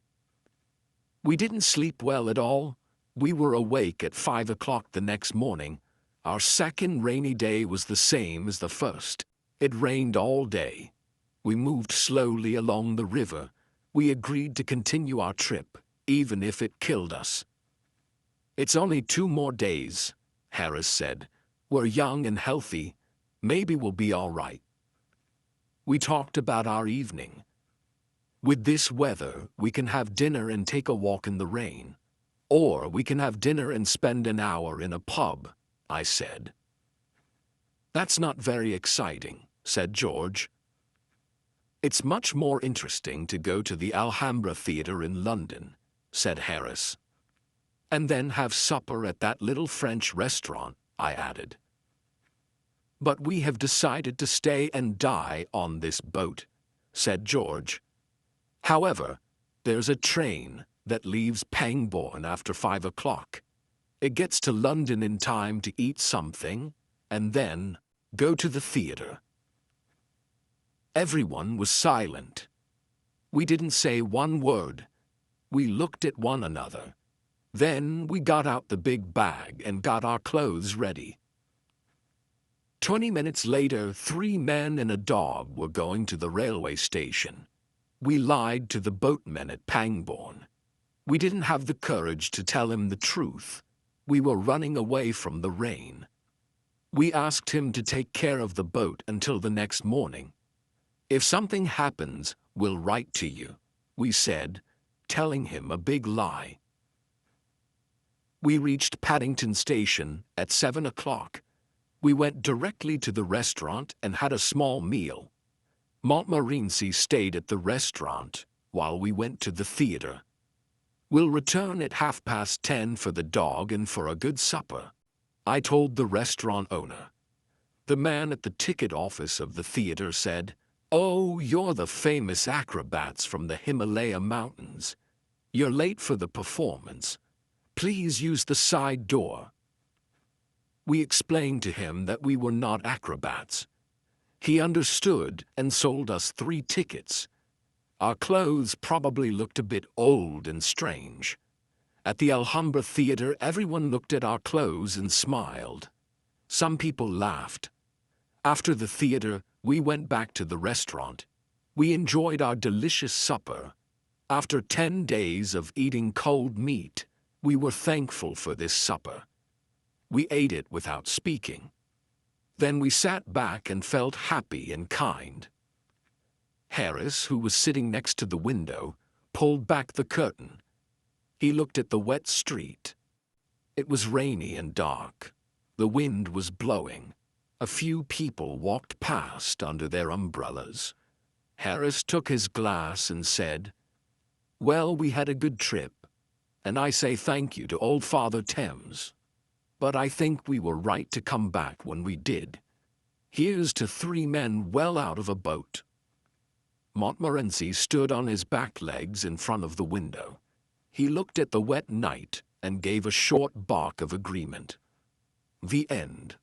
B: We didn't sleep well at all. We were awake at 5 o'clock the next morning. Our second rainy day was the same as the first. It rained all day. We moved slowly along the river. We agreed to continue our trip, even if it killed us. It's only 2 more days, Harris said. We're young and healthy. Maybe we'll be all right. We talked about our evening. With this weather, we can have dinner and take a walk in the rain. Or we can have dinner and spend an hour in a pub, I said. That's not very exciting, said George. It's much more interesting to go to the Alhambra Theatre in London, said Harris. And then have supper at that little French restaurant, I added. But we have decided to stay and die on this boat, said George. However, there's a train that leaves Pangbourne after 5 o'clock. It gets to London in time to eat something, and then go to the theatre. Everyone was silent. We didn't say one word. We looked at one another. Then we got out the big bag and got our clothes ready. 20 minutes later, 3 men and a dog were going to the railway station. We lied to the boatman at Pangbourne. We didn't have the courage to tell him the truth. We were running away from the rain. We asked him to take care of the boat until the next morning. If something happens, we'll write to you, we said, telling him a big lie. We reached Paddington Station at 7 o'clock. We went directly to the restaurant and had a small meal. Montmorency stayed at the restaurant while we went to the theatre. We'll return at 10:30 for the dog and for a good supper, I told the restaurant owner. The man at the ticket office of the theatre said, "Oh, you're the famous acrobats from the Himalaya Mountains. You're late for the performance. Please use the side door." We explained to him that we were not acrobats. He understood and sold us 3 tickets. Our clothes probably looked a bit old and strange. At the Alhambra Theatre, everyone looked at our clothes and smiled. Some people laughed. After the theatre, we went back to the restaurant. We enjoyed our delicious supper. After 10 days of eating cold meat, we were thankful for this supper. We ate it without speaking. Then we sat back and felt happy and kind. Harris, who was sitting next to the window, pulled back the curtain. He looked at the wet street. It was rainy and dark. The wind was blowing. A few people walked past under their umbrellas. Harris took his glass and said, "Well, we had a good trip, and I say thank you to old Father Thames. But I think we were right to come back when we did. Here's to 3 men well out of a boat." Montmorency stood on his back legs in front of the window. He looked at the wet night and gave a short bark of agreement. The end.